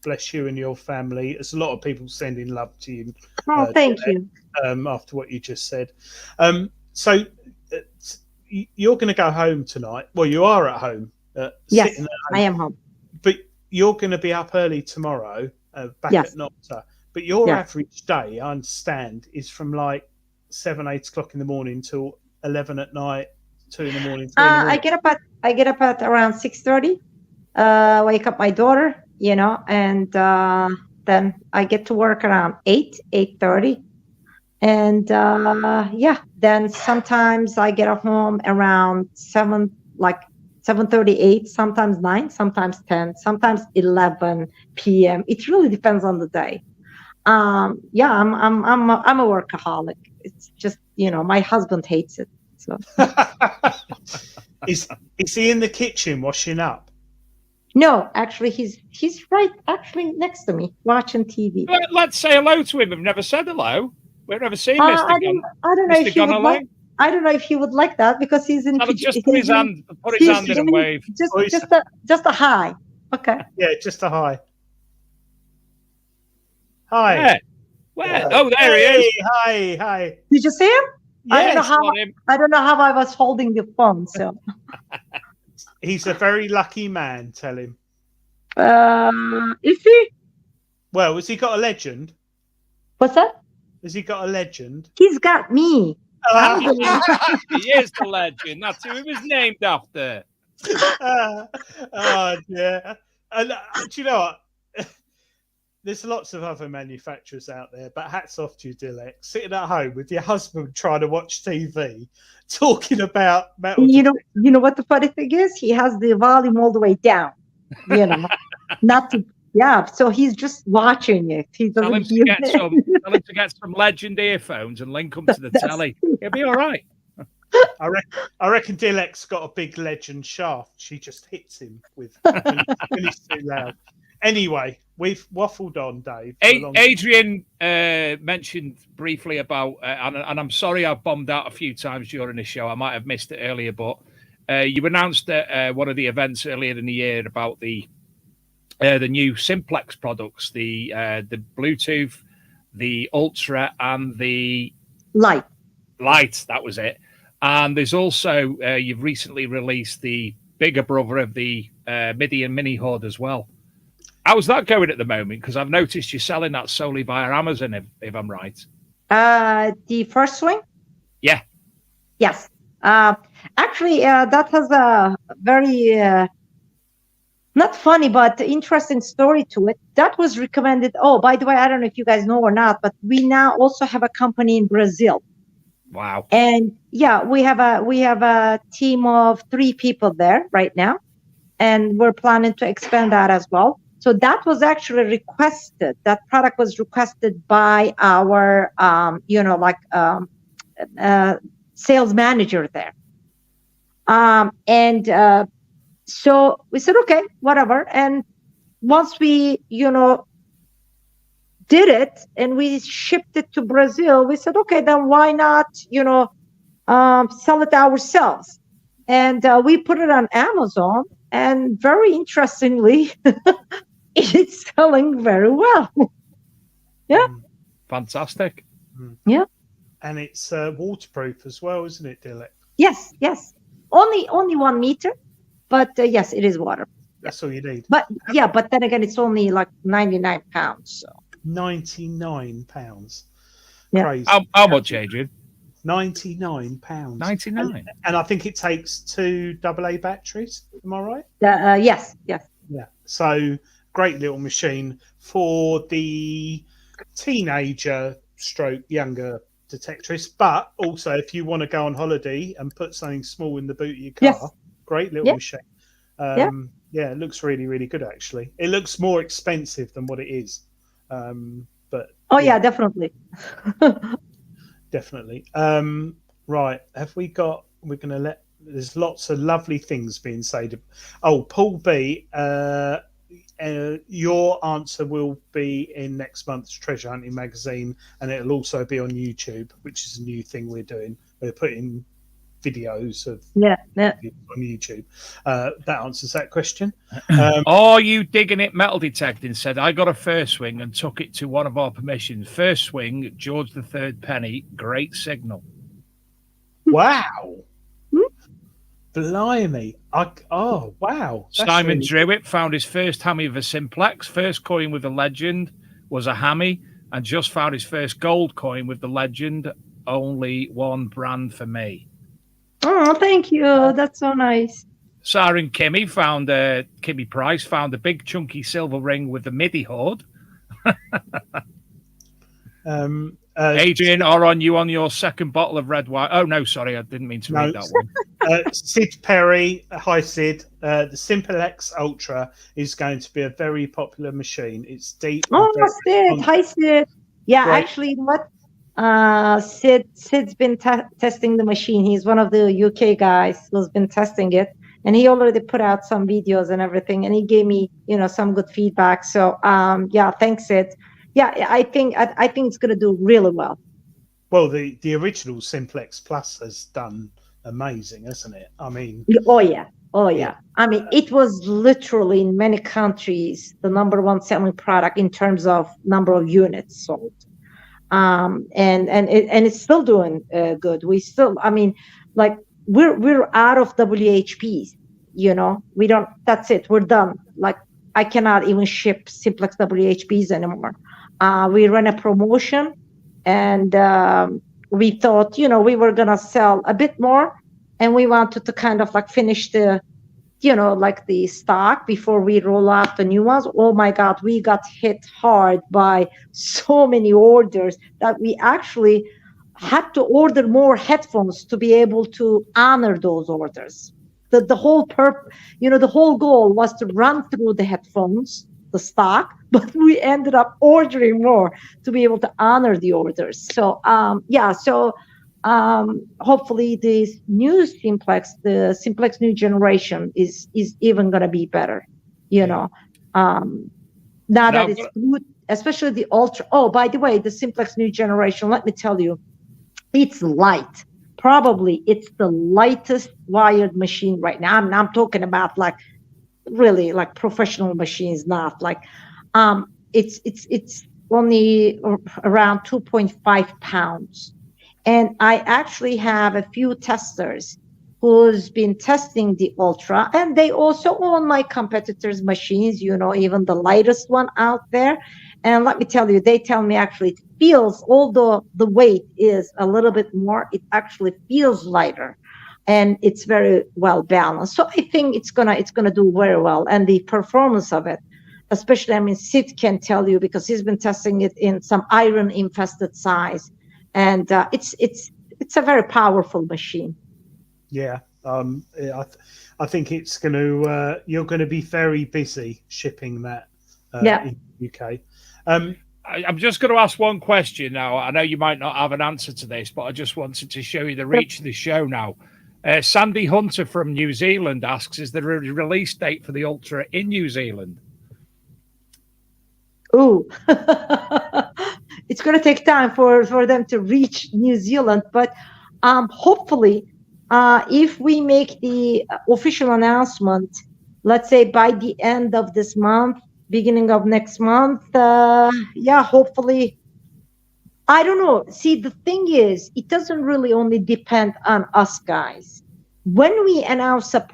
Bless you and your family. There's a lot of people sending love to you. Oh, thank you. After what you just said. So you're going to go home tonight. Well, you are at home. Yes, I am home. But you're going to be up early tomorrow, back at Nokta. But your average day, I understand, is from like 7, 8 o'clock in the morning till 11 at night, 2 in the morning. 3 in the morning. I get up at around 6:30. Wake up my daughter, and then I get to work around 8:30. And then sometimes I get home around 7:38, sometimes 9, sometimes 10, sometimes 11 p.m. It really depends on the day. I'm a workaholic. It's just, my husband hates it. So is he in the kitchen washing up? No, actually, he's right next to me watching TV. Let's say hello to him. I've never said hello. We've never seen Mr. I don't know if he would like. I don't know if he would like that because he's in. Just put his hand in and wave. Just a hi. Okay. Yeah, just a hi. Hi. Where? Oh, there he is. Hi. Did you see him? I don't know Yes, how. got him. I don't know how I was holding the phone. So, He's a very lucky man. Tell him. is he? Well, has he got a legend? What's that? Has he got a legend? He's got me. I'm the- He is the legend. That's who he was named after. Oh yeah. And do you know what? There's lots of other manufacturers out there, but hats off to you, Dilek. Sitting at home with your husband trying to watch TV, talking about metal. you know what the funny thing is? He has the volume all the way down. You know, not to. Yeah, so he's just watching it. He Tell doesn't him to hear get it. tell him to get some legend earphones and link them to the telly. He'll be all right. I reckon Dilek's got a big legend shaft. She just hits him with when he's too loud. Anyway, we've waffled on, Dave. for a long time. Adrian mentioned briefly about, and I'm sorry I've bombed out a few times during the show. I might have missed it earlier, but you announced at one of the events earlier in the year about the new Simplex products, the Bluetooth, the Ultra, and the Light. That was it. And there's also you've recently released the bigger brother of the MIDI and Mini Hood as well. How's that going at the moment? Because I've noticed you're selling that solely via Amazon, if I'm right. The first swing? Yeah. Yes. Actually, that has a very not funny, but interesting story to it. That was recommended. Oh, by the way, I don't know if you guys know or not, but we now also have a company in Brazil. Wow. And yeah, we have a team of 3 people there right now, and we're planning to expand that as well. So that was actually requested. That product was requested by our, sales manager there. So we said, okay, whatever. And once we, did it and we shipped it to Brazil, we said, okay, then why not, sell it ourselves? And we put it on Amazon, and very interestingly, it's selling very well. Yeah. Fantastic. Yeah. And it's waterproof as well, isn't it, Dilek? Yes. Only 1 meter, but yes, it is water. That's all you need. But yeah, but then again, it's only like 99 pounds. So. £99. Yeah. Crazy. How much, Adrian? £99. 99. And I think it takes 2 AA batteries. Am I right? Yes. Yeah. So great little machine for the teenager stroke younger detectorist, but also if you want to go on holiday and put something small in the boot of your car, Yes. great little machine. Yeah, it looks really, really good actually. It looks more expensive than what it is. But yeah, definitely. Definitely. Right. We're going to let, there's lots of lovely things being said. Oh, Paul B, your answer will be in next month's Treasure Hunting magazine, and it'll also be on YouTube, which is a new thing we're doing. We're putting videos of on YouTube. That answers that question. Are you digging it? Metal Detecting said, I got a first swing and took it to one of our permissions. First swing, George III penny, great signal. Wow. Blimey. Wow. That's Simon really Drewitt found his first hammy with a Simplex. First coin with a Legend was a hammy, and just found his first gold coin with the Legend. Only one brand for me. Oh, thank you. That's so nice. Siren Kimmy Kimmy Price found a big chunky silver ring with the MIDI hood. Adrian, are on your second bottle of red wine? Oh no, sorry, I didn't mean to read that one. Sid Perry, hi Sid. The Simplex Ultra is going to be a very popular machine. It's deep. Oh, Sid. Hi, Sid. Yeah, Great. Actually, you know what? Sid's been testing the machine. He's one of the UK guys who's been testing it, and he already put out some videos and everything, and he gave me, some good feedback. So, yeah, thanks, Sid. Yeah, I think it's going to do really well. Well, the original Simplex Plus has done amazing, hasn't it? I mean, oh yeah. I mean, it was literally in many countries the #1 selling product in terms of number of units sold. and it's still doing good. We still, I mean, like we're out of WHPs. We don't. That's it. We're done. Like I cannot even ship simplex WHPs anymore. We run a promotion, and we thought, we were gonna sell a bit more, and we wanted to kind of like finish the like the stock before we roll out the new ones. Oh my God, we got hit hard by so many orders that we actually had to order more headphones to be able to honor those orders. The whole the whole goal was to run through the headphones, the stock, but we ended up ordering more to be able to honor the orders. So hopefully this new simplex, the simplex new generation is even going to be better, now that it's good, especially the ultra. Oh, by the way, the simplex new generation, let me tell you, it's light. Probably it's the lightest wired machine right now. I'm talking about like really like professional machines, not like it's only around 2.5 pounds. And I actually have a few testers who's been testing the Ultra, and they also own my competitors' machines, even the lightest one out there. And let me tell you, they tell me actually it feels, although the weight is a little bit more, it actually feels lighter, and it's very well balanced. So I think it's gonna do very well, and the performance of it, especially, I mean, Sid can tell you because he's been testing it in some iron infested size. And it's a very powerful machine. Yeah, I think it's going to. You're going to be very busy shipping that in the UK. I'm just going to ask one question now. I know you might not have an answer to this, but I just wanted to show you the reach of the show now. Sandy Hunter from New Zealand asks, is there a release date for the Ultra in New Zealand? Ooh. It's going to take time for them to reach New Zealand, but hopefully, if we make the official announcement, let's say by the end of this month, beginning of next month, hopefully. I don't know. See, the thing is, it doesn't really only depend on us guys. When we announce a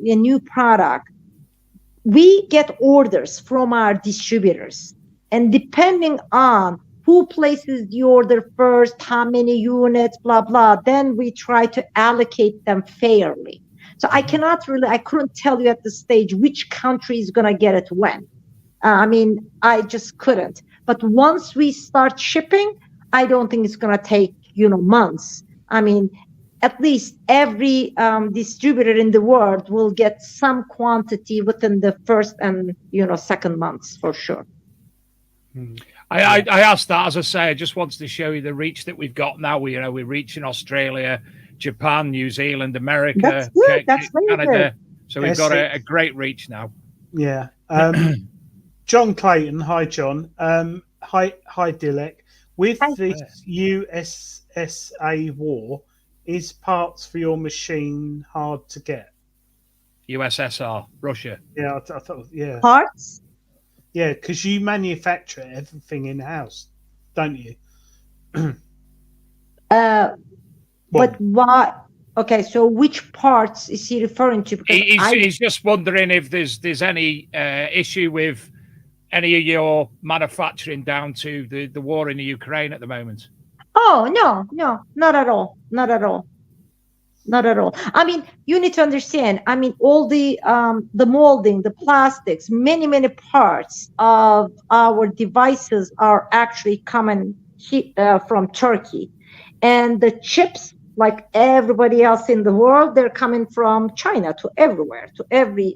new product, we get orders from our distributors, and depending on who places the order first, how many units, blah, blah, then we try to allocate them fairly. So I couldn't tell you at this stage which country is going to get it when. I just couldn't. But once we start shipping, I don't think it's going to take, months. At least every distributor in the world will get some quantity within the first and, second months for sure. I asked that, as I say, I just wanted to show you the reach that we've got now. We're reaching Australia, Japan, New Zealand, America, Canada. Good. So we've got a great reach now. Yeah. John Clayton, hi John. Hi Dilek. With this USSA war, is parts for your machine hard to get? USSR, Russia. Yeah, I thought. Yeah. Parts. Yeah, because you manufacture everything in house, don't you? But why? Okay, so which parts is he referring to? Because he's just wondering if there's any issue with any of your manufacturing down to the war in the Ukraine at the moment. Oh no, not at all. Not at all. You need to understand. All the molding, the plastics, many parts of our devices are actually coming from Turkey, and the chips, like everybody else in the world, they're coming from China to everywhere, to every.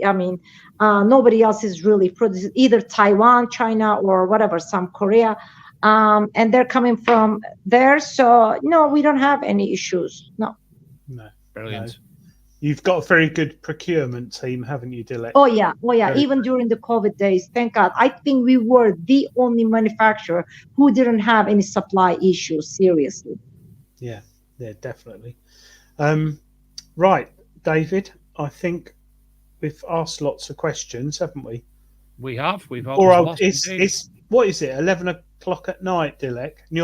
Nobody else is really producing, either Taiwan, China, or whatever, some Korea, and they're coming from there. So no, we don't have any issues. No. Brilliant. No. You've got a very good procurement team, haven't you, Dilek? Oh yeah. Even during the COVID days, thank God. I think we were the only manufacturer who didn't have any supply issues, seriously. Yeah, definitely. Right, David, I think we've asked lots of questions, haven't we? We have. We've asked. Or what is it? 11 o'clock at night, Dilek. And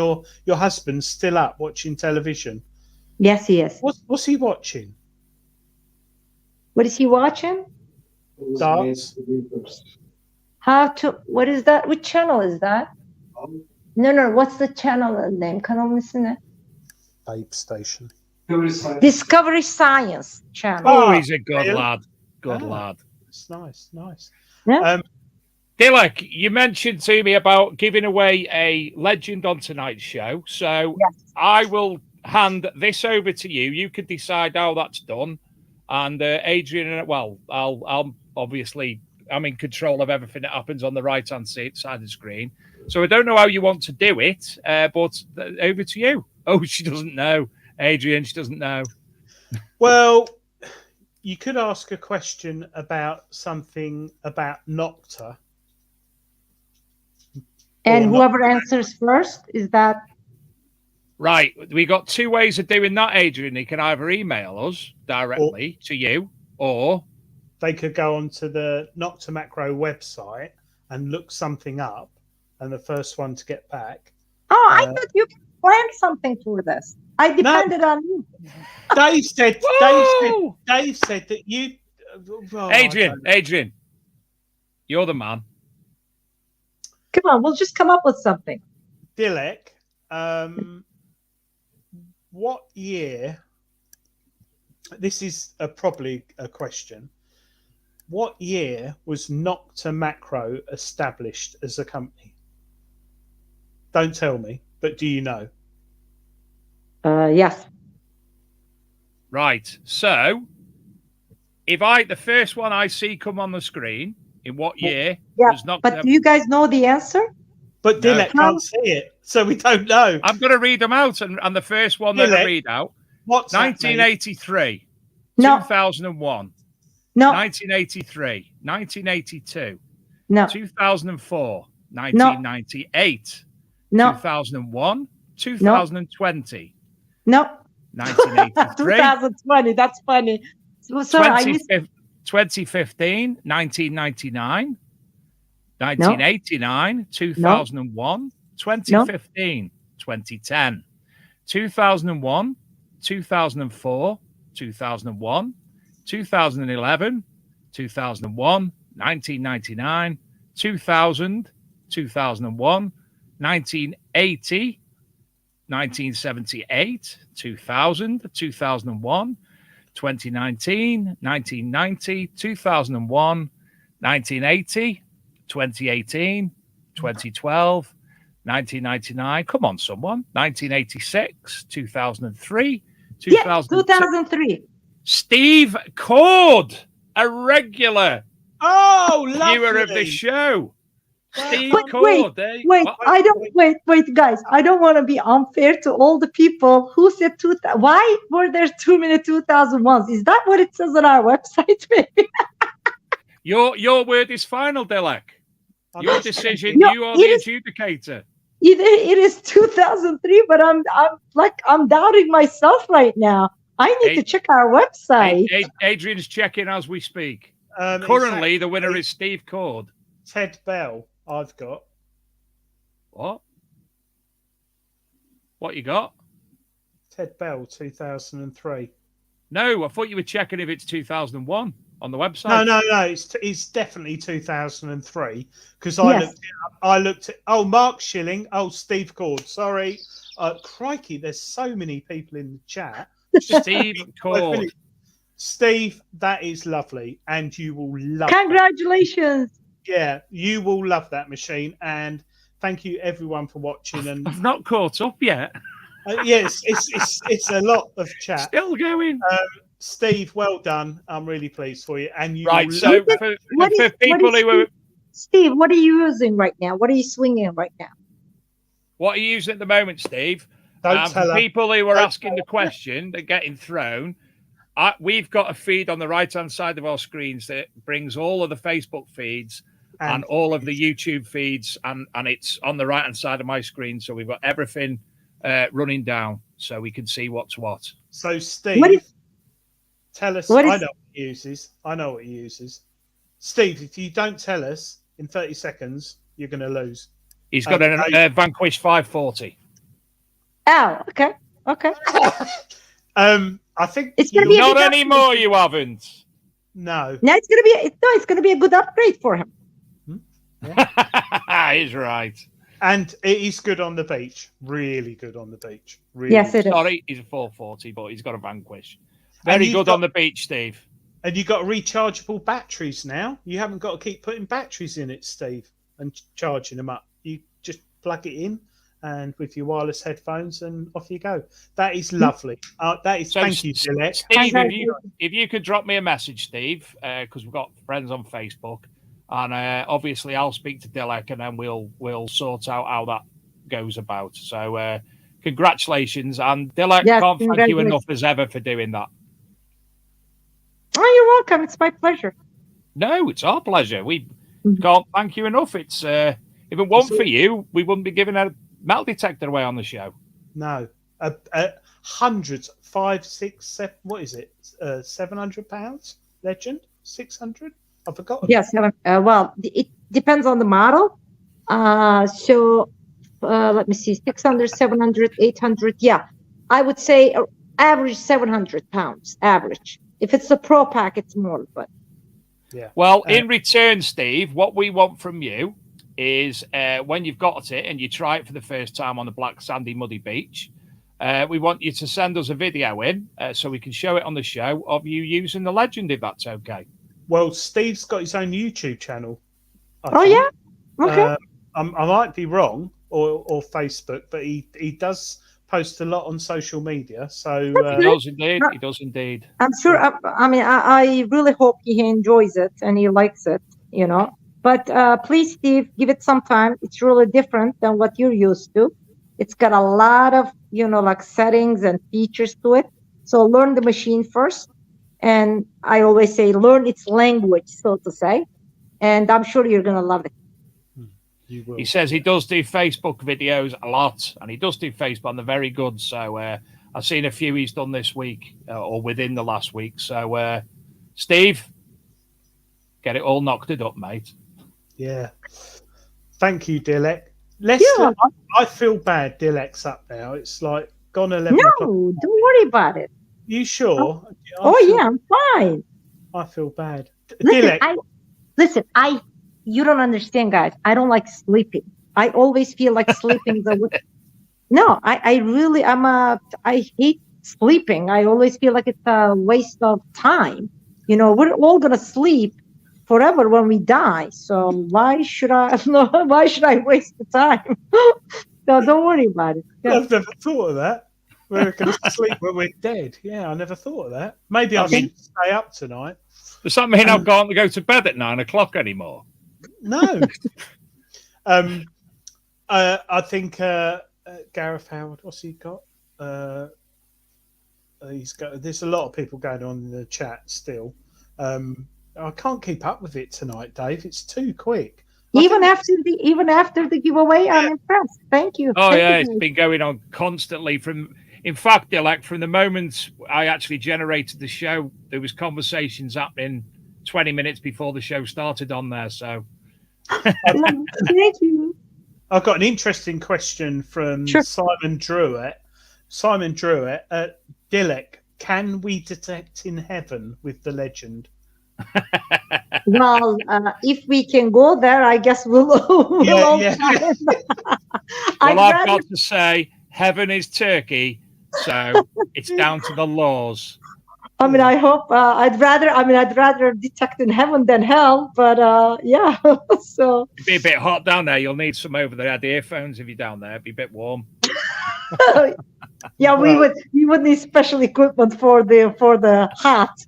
your husband's still up watching television. Yes, he is. What's he watching? What is he watching? Darts. What is that? Which channel is that? No. What's the channel name? Kanal ismi? Babe Station. Discovery Science channel. Oh, he's a good lad. Good lad. It's nice. Yeah. Dilek, you mentioned to me about giving away a legend on tonight's show. So Yes. I will hand this over to you. You can decide how that's done. And Adrian, well, I'll obviously, I'm in control of everything that happens on the right-hand side of the screen. So I don't know how you want to do it, but over to you. Oh, she doesn't know. Adrian, she doesn't know. Well, you could ask a question about something about Nokta. And Or whoever answers first, is that? Right. We got two ways of doing that, Adrian. You can either email us directly to you, or they could go onto the Nokta Macro website and look something up, and the first one to get back. Oh, I thought you planned something for this. I depended on you. Dave said that you. Oh, Adrian, you're the man. Come on, we'll just come up with something. Dilek, what year? This is probably a question. What year was Nokta Macro established as a company? Don't tell me, but do you know? Yes. Right. So, the first one I see come on the screen, in what year was Nokta? But do you guys know the answer? But Dilek can't see it, so we don't know. I'm going to read them out, and the first one that I read out. What's 1983, No. 2001, No. 1983, 1982, No. 2004, 1998, No. 2001, 2020, No. 1983, 2020. That's funny. So, sorry, I missed. 2015, 1999, 1989, 2001, 2015, 2010, 2001, 2004, 2001, 2011, 2001, 1999, 2000, 2001, 1980, 1978, 2000, 2001, 2019, 1990, 2001, 1980, 2018, 2012, 1999. Come on, someone. 1986, 2003, 2003. Steve Cord, a regular viewer of the show. Steve Cord. Wait, guys. I don't want to be unfair to all the people who said 2000. Why were there too many 2001s? Is that what it says on our website? Maybe? Your word is final, Dilek. Your decision. You are the adjudicator. Either it is 2003, but I'm doubting myself right now. I need to check our website. Adrian's checking as we speak. Currently, the winner is Steve Cord. Ted Bell, I've got. What? What you got? Ted Bell, 2003. No, I thought you were checking if it's 2001 on the website. No. It's definitely 2003 because I looked at. Oh, Mark Schilling. Oh, Steve Cord. Sorry. Crikey, there's so many people in the chat. Steve Cord. Steve, that is lovely, and you will love. Congratulations. Yeah, you will love that machine, and thank you everyone for watching. And I've not caught up yet. Yes, it's a lot of chat. Still going. Steve, well done. I'm really pleased for you. And you right. So for people who are Steve, what are you using right now? What are you swinging right now? What are you using at the moment, Steve? Don't tell her. People who are asking the question, they're getting thrown. We've got a feed on the right-hand side of our screens that brings all of the Facebook feeds and all of the YouTube feeds, and it's on the right-hand side of my screen. So we've got everything running down so we can see what's what. So, Steve, tell us. I know what he uses. Steve, if you don't tell us in 30 seconds, you're going to lose. He's got a Vanquish 540. Oh, okay. I think It's gonna be not anymore. You haven't. No. No, it's gonna be a good upgrade for him. Yeah. He's right. And he's good on the beach. Really good on the beach. Really Yes, it is. Sorry, he's a 440, but he's got a Vanquish. Very good on the beach, Steve. And you've got rechargeable batteries now. You haven't got to keep putting batteries in it, Steve, and charging them up. You just plug it in and with your wireless headphones and off you go. That is lovely. Thank you, Dilek. Steve, if you could drop me a message, Steve, because we've got friends on Facebook, and obviously I'll speak to Dilek, and then we'll sort out how that goes about. So congratulations, and Dilek, can't thank you enough as ever for doing that. Oh, you're welcome. It's my pleasure. No, it's our pleasure. We can't thank you enough. It's if it weren't for you, we wouldn't be giving a metal detector away on the show. No, hundreds, 5, 6, 7. What is it? £700? Legend 600? I forgot. Yes. Well, it depends on the model. So let me see, 600, 700, 800. Yeah, I would say average £700 average. If it's a pro pack, it's more, but yeah. Well, in return, Steve, what we want from you is when you've got it and you try it for the first time on the black, sandy, muddy beach, we want you to send us a video in so we can show it on the show of you using the Legend, if that's okay. Well, Steve's got his own YouTube channel. yeah? Okay. I might be wrong, or Facebook, but he does post a lot on social media. So he does indeed. He does indeed. I'm sure. I really hope he enjoys it and he likes it. But please, Steve, give it some time. It's really different than what you're used to. It's got a lot of like settings and features to it. So learn the machine first, and I always say learn its language, so to say. And I'm sure you're gonna love it. You will. He says he does do Facebook videos a lot, and he does do Facebook, and they're very good. So I've seen a few he's done this week or within the last week. So Steve, get it all knocked up, mate. Yeah. Thank you, Dilek. I feel bad Dilek's up now. It's like gone 11 o'clock. No, don't worry about it. You sure? I'm fine. I feel bad. Listen, you don't understand, guys. I don't like sleeping. I always feel like sleeping. No, I hate sleeping. I always feel like it's a waste of time. We're all going to sleep forever when we die. So why should I waste the time? No, don't worry about it. Yeah. I've never thought of that. We're going to sleep when we're dead. Yeah, I never thought of that. Maybe I should stay up tonight. Does that mean I can't go to bed at 9 o'clock anymore? No. I think Gareth Howard, what's he got? There's a lot of people going on in the chat still. I can't keep up with it tonight, Dave. It's too quick. Even after the giveaway, I'm impressed. Thank you. Oh, yeah, it's been going on constantly. In fact, Dilek, from the moment I actually generated the show, there was conversations happening 20 minutes before the show started on there. So, thank you. I've got an interesting question from Simon Druitt. Simon Druitt, Dilek, can we detect in heaven with the Legend? Well, if we can go there, I guess we'll yeah. Well, I've got to say, heaven is Turkey, so it's down to the laws. I mean, I hope I'd rather detect in heaven than hell, but yeah. So it'd be a bit hot down there. You'll need some over the head earphones if you're down there. It'd be a bit warm. Yeah, we would need special equipment for the hat.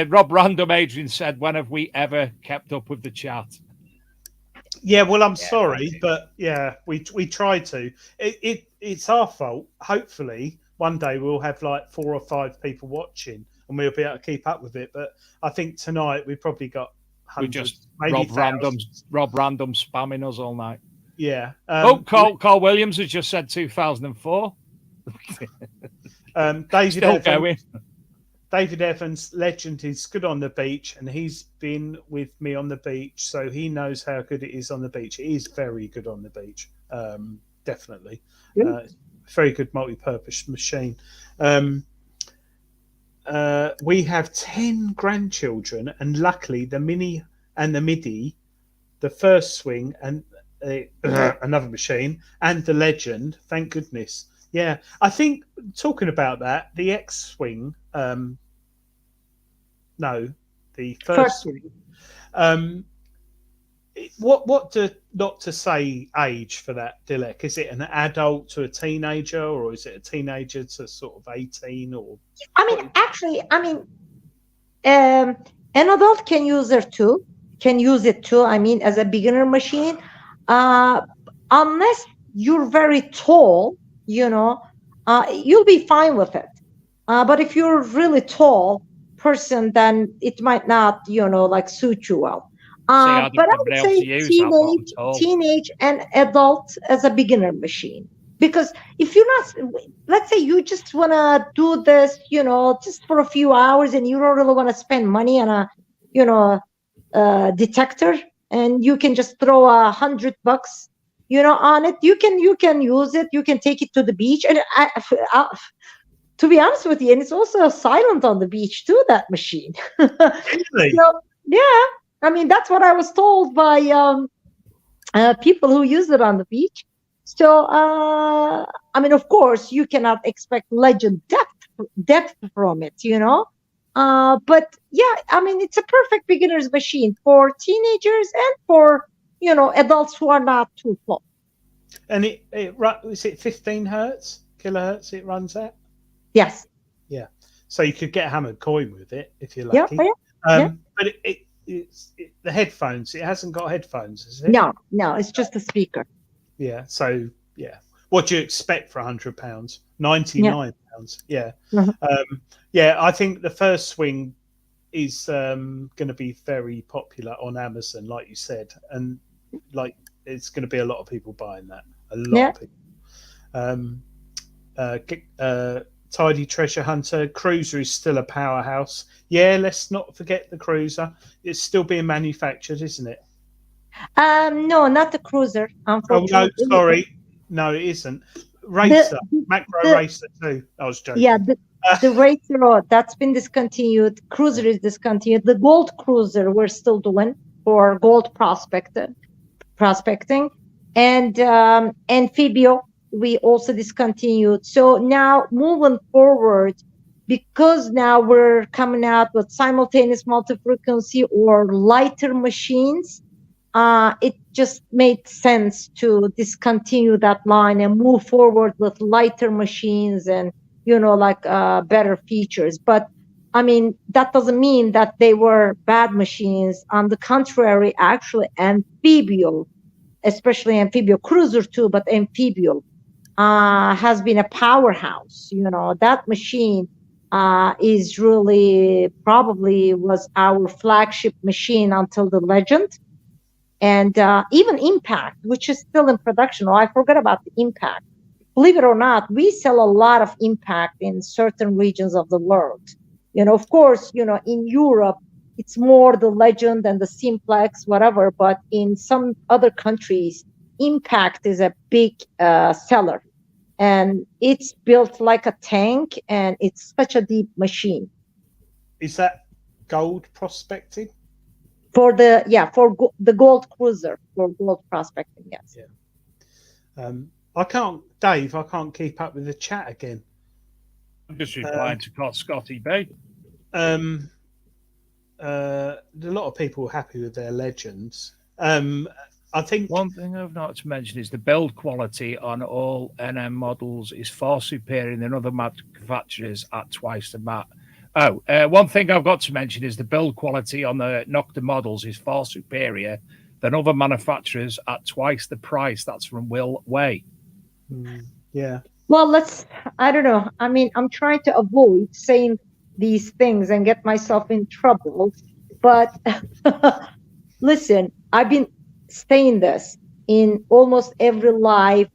Rob Random Adrian said, when have we ever kept up with the chat? Yeah, well, I'm sorry, but yeah, we try to. It's our fault. Hopefully, one day we'll have like 4 or 5 people watching, and we'll be able to keep up with it. But I think tonight we probably got hundreds. Rob Random spamming us all night. Yeah. Carl Williams has just said 2004. David Still going. David Evans, legend, is good on the beach, and he's been with me on the beach, so he knows how good it is on the beach. It is very good on the beach, definitely. Very good multi-purpose machine. We have 10 grandchildren, and luckily the Mini and the Midi, the first swing, and another machine, and the Legend. Thank goodness. Yeah, I think talking about that, the X swing. No, the first swing. What do Nokta say age for that, Dilek? Is it an adult to a teenager, or is it a teenager to sort of 18? Or actually, an adult can use it too. As a beginner machine, unless you're very tall, you'll be fine with it. But if you're really tall person, then it might not, suit you well. But I would say teenage and adult as a beginner machine. Because if you're not, let's say you just want to do this, just for a few hours, and you don't really want to spend money on a, detector, and you can just throw $100, on it. You can use it. You can take it to the beach, and to be honest with you, and it's also silent on the beach too, that machine. Really? So, yeah. That's what I was told by people who use it on the beach. So, of course, you cannot expect legend depth from it, But yeah, it's a perfect beginner's machine for teenagers and for, adults who are not too close. And is it 15 kilohertz it runs at? Yes. Yeah. So you could get a hammered coin with it if you're lucky. Yeah. But it's the headphones. It hasn't got headphones, is it? No, it's just a speaker. Yeah. So yeah, what do you expect for £100? £99. Yeah. Yeah. I think the first swing is going to be very popular on Amazon, like you said, and it's going to be a lot of people buying that. A lot of people. Tidy Treasure Hunter, Cruiser is still a powerhouse. Yeah, let's not forget the Cruiser. It's still being manufactured, isn't it? No, not the Cruiser, unfortunately. Oh, no, sorry. No, it isn't. Racer, Macro Racer too. I was joking. Yeah, the Racer, that's been discontinued. Cruiser is discontinued. The Gold Cruiser we're still doing for gold prospecting. And Amphibio, we also discontinued. So now moving forward, because now we're coming out with simultaneous multi-frequency or lighter machines, it just made sense to discontinue that line and move forward with lighter machines and, better features. But that doesn't mean that they were bad machines. On the contrary, actually, Amphibio, especially Amphibio Cruiser too, but Amphibio has been a powerhouse. That machine is really probably was our flagship machine until the Legend. And even Impact, which is still in production. Oh, I forgot about the Impact. Believe it or not, we sell a lot of Impact in certain regions of the world. Of course, in Europe, it's more the Legend and the Simplex, whatever. But in some other countries, Impact is a big seller. And it's built like a tank, and it's such a deep machine. Is that gold prospecting? For the Gold Cruiser, for gold prospecting, yes. Yeah. I can't keep up with the chat again. I'm just replying to Scotty B. A lot of people are happy with their Legends. I think one thing I've not to mention is the build quality on all NM models is far superior than other manufacturers at twice the amount. One thing I've got to mention is the build quality on the Nokta models is far superior than other manufacturers at twice the price. That's from Will Way. Yeah. Well, I don't know. I'm trying to avoid saying these things and get myself in trouble. But listen, I've been saying this in almost every live.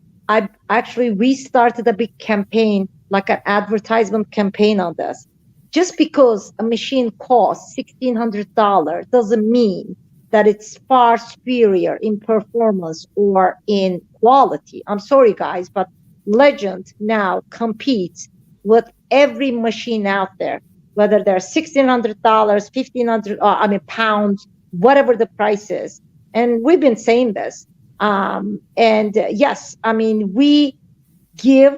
We started a big campaign, like an advertisement campaign on this. just because a machine costs $1,600 doesn't mean that it's far superior in performance or in quality. I'm sorry, guys, but Legend now competes with every machine out there, whether they're $1,600, $1,500, pounds, whatever the price is. And we've been saying this. Yes, we give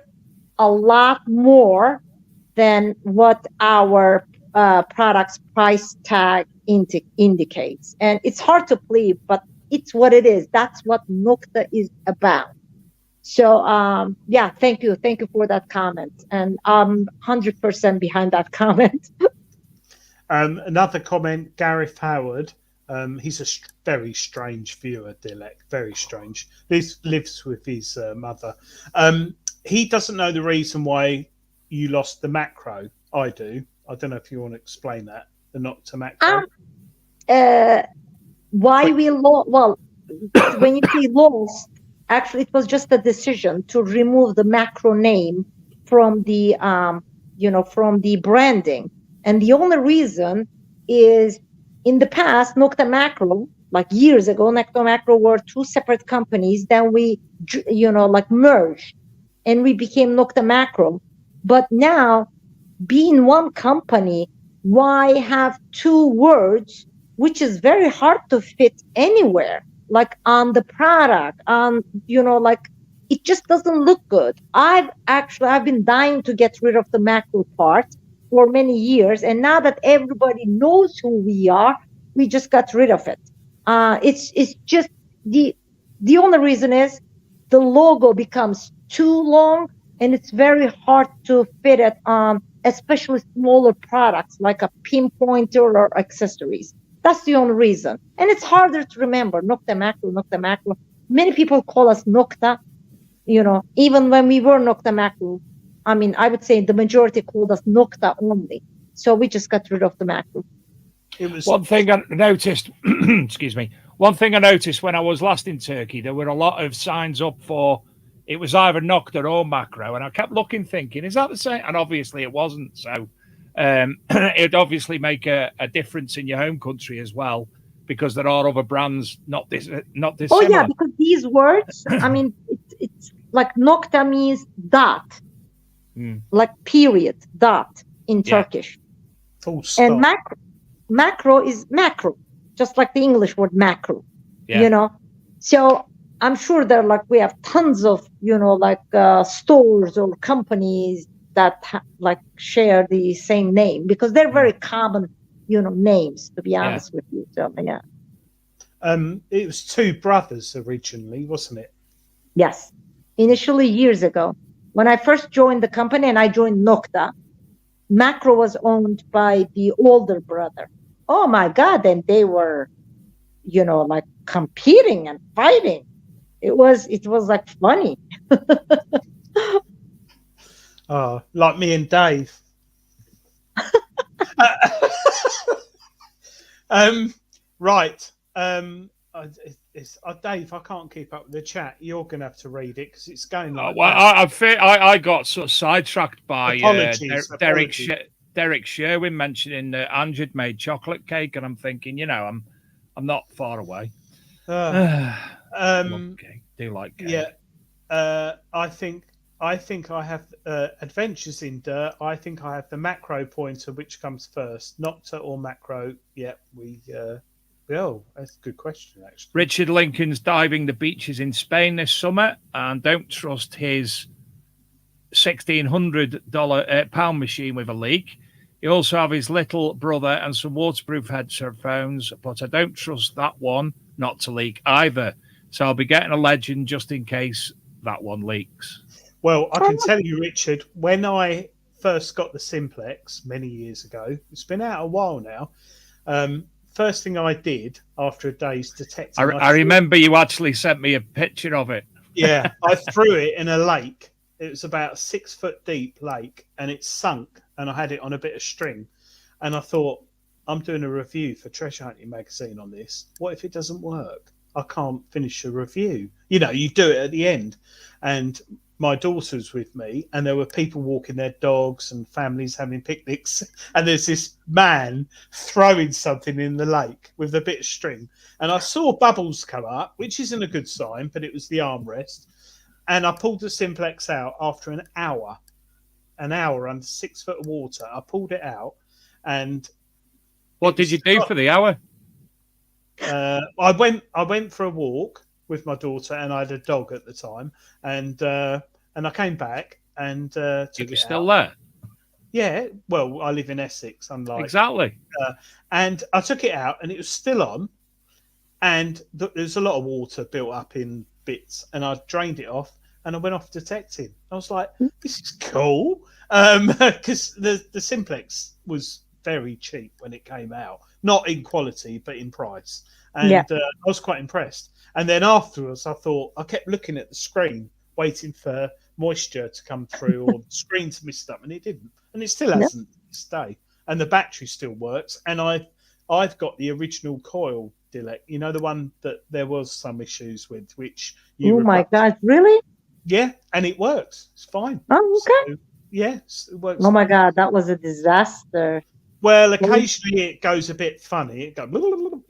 a lot more than what our product's price tag indicates. And it's hard to believe, but it's what it is. That's what Nokta is about. So, thank you. Thank you for that comment. And I'm 100% behind that comment. Another comment, Gareth Howard. He's a very strange viewer, Dilek. Very strange. This lives with his mother. He doesn't know the reason why you lost the macro. I do. I don't know if you want to explain that. The Nokta macro. Why we lost? Well, when you say lost, actually, it was just a decision to remove the macro name from the from the branding. And the only reason is, in the past, Nokta Macro, like years ago, Nokta Macro were two separate companies. Then we, merged, and we became Nokta Macro. But now, being one company, why have two words, which is very hard to fit anywhere, like on the product, it just doesn't look good. I've been dying to get rid of the macro part for many years, and now that everybody knows who we are, we just got rid of it. It's just the only reason is the logo becomes too long, and it's very hard to fit it on especially smaller products like a pinpointer or accessories. That's the only reason. And it's harder to remember. Nokta Macro, Nokta Macro. Many people call us Nokta, even when we were Nokta Macro. I would say the majority called us Nokta only. So we just got rid of the macro. One thing I noticed, excuse me, one thing I noticed when I was last in Turkey, there were a lot of signs up for, it was either Nokta or macro. And I kept looking, thinking, is that the same? And obviously it wasn't. So it'd obviously make a difference in your home country as well, because there are other brands not this Oh similar. yeah, because these words, it's like Nokta means dot, like period, dot in Turkish. Full stop. And macro is macro, just like the English word macro. So I'm sure we have tons of stores or companies that share the same name, because they're very common names, to be honest with you. So yeah. It was two brothers originally, wasn't it? Yes, initially years ago when I first joined the company, and I joined Nokta, Macro was owned by the older brother. Oh my God! And they were competing and fighting. It was like funny. Oh, like me and Dave. Right. Dave, I can't keep up with the chat. You're going to have to read it because it's going like that. I got sort of sidetracked by Derek Sherwin mentioning that Ange had made chocolate cake, and I'm thinking, I'm not far away. Love cake. Do like cake. Yeah. I think I have Adventures in Dirt. I think I have the macro pointer, which comes first, Nokta or macro. Yeah, that's a good question, actually. Richard Lincoln's diving the beaches in Spain this summer, and don't trust his $1,600 pound machine with a leak. He also have his little brother and some waterproof headphones, but I don't trust that one not to leak either. So I'll be getting a Legend just in case that one leaks. Well, I can tell you, Richard, when I first got the Simplex many years ago, it's been out a while now, first thing I did after a day's detecting... I remember you actually sent me a picture of it. Yeah, I threw it in a lake. It was about a 6 foot deep lake, and it sunk, and I had it on a bit of string. And I thought, I'm doing a review for Treasure Hunting magazine on this. What if it doesn't work? I can't finish a review. You do it at the end. And my daughter's with me, and there were people walking their dogs and families having picnics, and there's this man throwing something in the lake with a bit of string, and I saw bubbles come up, which isn't a good sign, but it was the armrest, and I pulled the Simplex out after an hour under 6 foot of water. I pulled it out, and what did you do for the hour? I went for a walk with my daughter, and I had a dog at the time, and I came back and took It was it still out. there. Yeah, well, I live in Essex, unlike Exactly. and I took it out, and it was still on, and there's a lot of water built up in bits, and I drained it off, and I went off detecting. I was like, this is cool, because the Simplex was very cheap when it came out, not in quality but in price, and I was quite impressed. And then afterwards, I kept looking at the screen, waiting for moisture to come through or the screen to mist up, and it didn't, and it still hasn't to this day. And the battery still works, and I've got the original coil, Dilek. You know, the one that there was some issues with, which you. Oh my God! Really? Yeah, and it works. It's fine. Oh, okay. So, yeah, it works. Oh my God, that was a disaster. Well, occasionally it goes a bit funny. It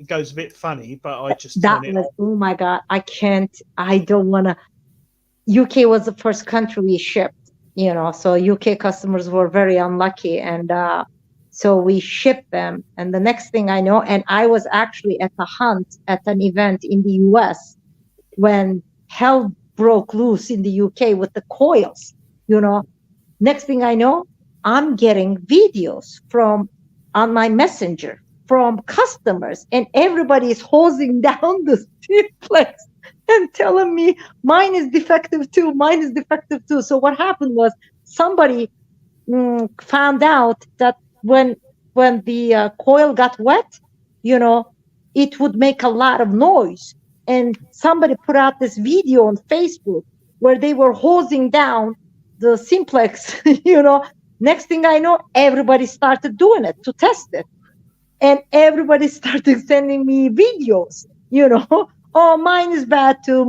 goes a bit funny, but I just turn it off. Oh my God, I can't. I don't want to. UK was the first country we shipped, so UK customers were very unlucky, and so we shipped them. And the next thing I know, and I was actually at a hunt at an event in the US when hell broke loose in the UK with the coils. Next thing I know, I'm getting videos on my messenger from customers, and everybody is hosing down the Simplex and telling me mine is defective too. So what happened was somebody found out that when the coil got wet, it would make a lot of noise, and somebody put out this video on Facebook where they were hosing down the Simplex. Next thing I know, everybody started doing it to test it. And everybody started sending me videos, oh, mine is bad too.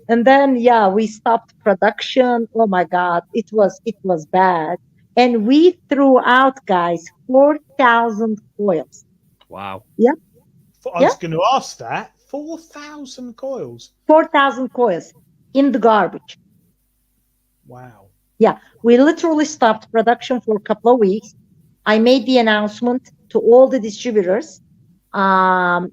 And then, we stopped production. Oh my God, it was bad. And we threw out, guys, 4,000 coils. Wow. Yeah. I was going to ask that. 4,000 coils. 4,000 coils in the garbage. Wow. Yeah, we literally stopped production for a couple of weeks. I made the announcement to all the distributors, actually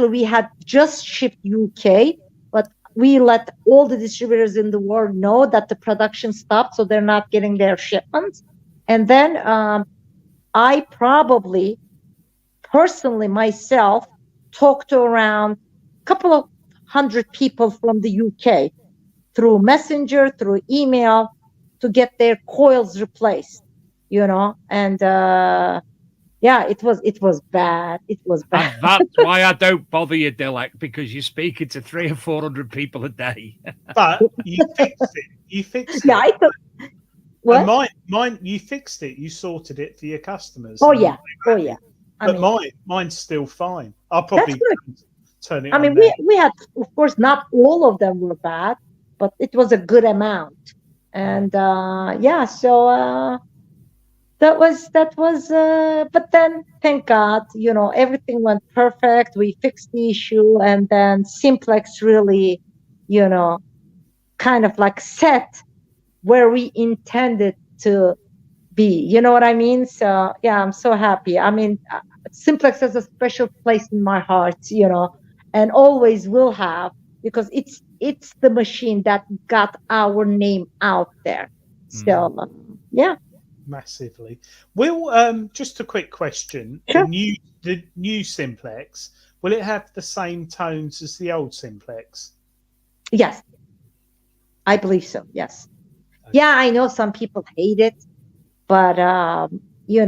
we had just shipped UK, but we let all the distributors in the world know that the production stopped, so they're not getting their shipments. And then I probably personally myself talked to around a couple of hundred people from the UK through Messenger, through email, to get their coils replaced, and it was bad. It was bad. And that's why I don't bother you, Dilek, because you're speaking to 300 or 400 people a day. But you fixed it. Yeah, I thought. What? And mine, you fixed it. You sorted it for your customers. Oh yeah. But mine's still fine. I'll probably turn it. I mean, we had, of course, not all of them were bad, but it was a good amount. And so that was but then thank God, everything went perfect. We fixed the issue, and then Simplex really, kind of like set where we intended to be. You know what I mean? So I'm so happy. I mean, Simplex has a special place in my heart, and always will have, because it's the machine that got our name out there. So massively. Will just a quick question. Sure. The new Simplex, will it have the same tones as the old Simplex? Yes, I believe so. Yes. Okay. Yeah, I know some people hate it, but we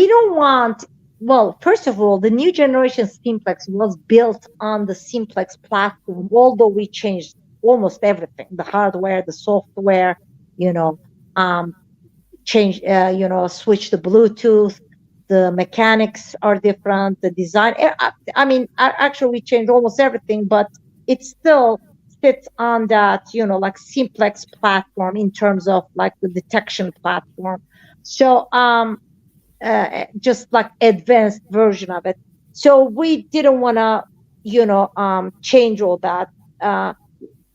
don't want. Well, first of all, the new generation Simplex was built on the Simplex platform, although we changed almost everything, the hardware, the software, switch the Bluetooth, the mechanics are different, the design. I mean, actually we changed almost everything, but it still sits on that, like simplex platform in terms of like the detection platform. So just like advanced version of it. So we didn't want to, change all that.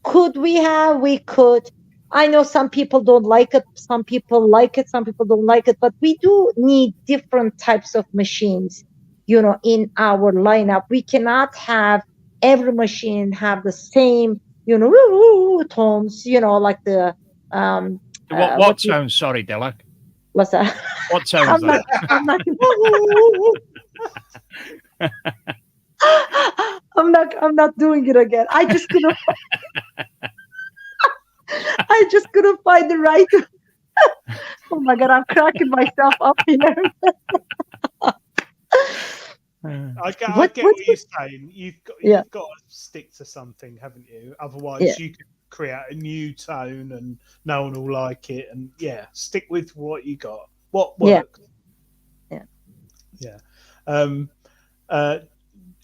Could we have? We could. I know some people don't like it. Some people like it. Some people don't like it. But we do need different types of machines, in our lineup. We cannot have every machine have the same, tones, like the what tone? Sorry, Dilek. What's that? What tone is that? I'm not doing it again. I just couldn't find the right. Oh my God, I'm cracking myself up here. I get what you're saying. You've got to stick to something, haven't you? Otherwise, you could create a new tone and no one will like it. And stick with what you got. What works? Yeah.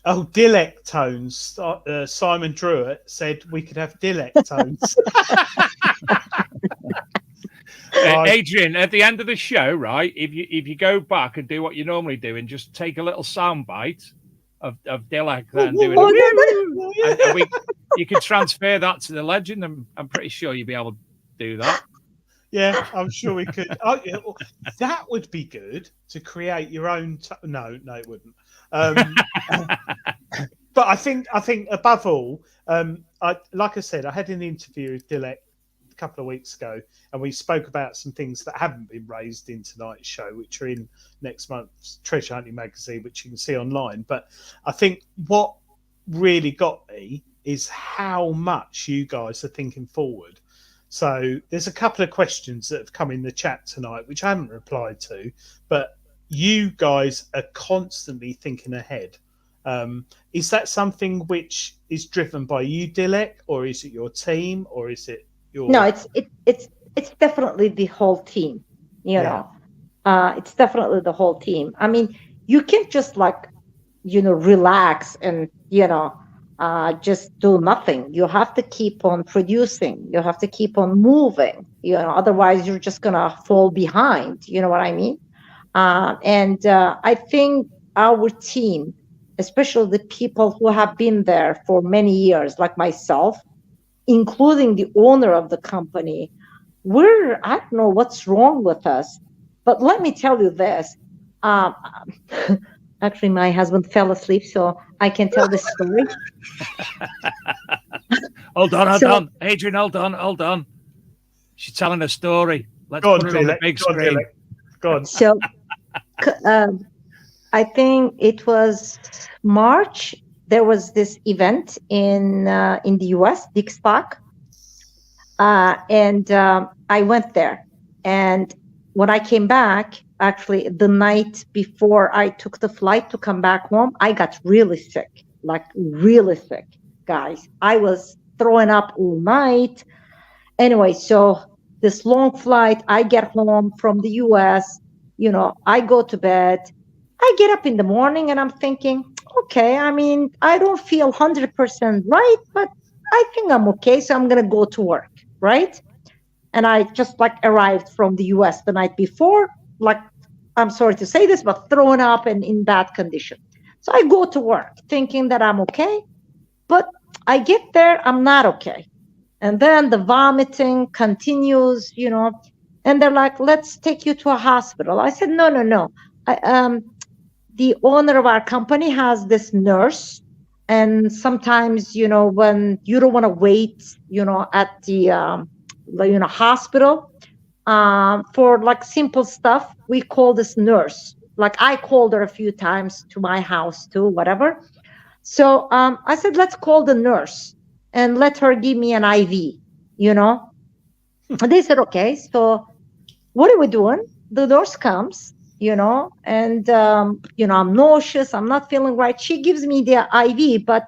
Dilek tones. Simon Druitt said we could have Dilek tones. Adrian, at the end of the show, right? If you go back and do what you normally do and just take a little sound bite of Dilek, then doing it, you could transfer that to the legend. I'm pretty sure you'd be able to do that. Yeah, I'm sure we could. That would be good to create your own. No, it wouldn't. But I think above all, like I said, I had an interview with Dilek a couple of weeks ago, and we spoke about some things that haven't been raised in tonight's show, which are in next month's Treasure Hunting magazine, which you can see online. But I think what really got me is how much you guys are thinking forward. So there's a couple of questions that have come in the chat tonight, which I haven't replied to, but you guys are constantly thinking ahead. Is that something which is driven by you, Dilek, or is it your team, or is it your? No, it's definitely the whole team. It's definitely the whole team. I mean, you can't just relax and just do nothing. You have to keep on producing. You have to keep on moving. Otherwise you're just gonna fall behind. You know what I mean? And I think our team, especially the people who have been there for many years, like myself, including the owner of the company, I don't know what's wrong with us, but let me tell you this. Actually, my husband fell asleep, so I can tell this story. Hold on. Adrian, hold on. She's telling a story. Let's put it on the big screen. Go on. So, I think it was March. There was this event in the US, Big Stock, and I went there. And when I came back, actually the night before I took the flight to come back home, I got really sick, guys. I was throwing up all night. Anyway, so this long flight, I get home from the US, I go to bed. I get up in the morning and I'm thinking, okay, I mean, I don't feel 100% right, but I think I'm okay. So I'm going to go to work, right? And I just arrived from the US the night before, I'm sorry to say this, but thrown up and in bad condition. So I go to work thinking that I'm okay, but I get there, I'm not okay. And then the vomiting continues, and they're like, let's take you to a hospital. I said, no. The owner of our company has this nurse. And sometimes, when you don't want to wait, at the, hospital, for simple stuff, we call this nurse. I called her a few times to my house too, whatever. So I said, let's call the nurse and let her give me an IV, They said, okay. So what are we doing? The nurse comes, and, I'm nauseous. I'm not feeling right. She gives me the IV, but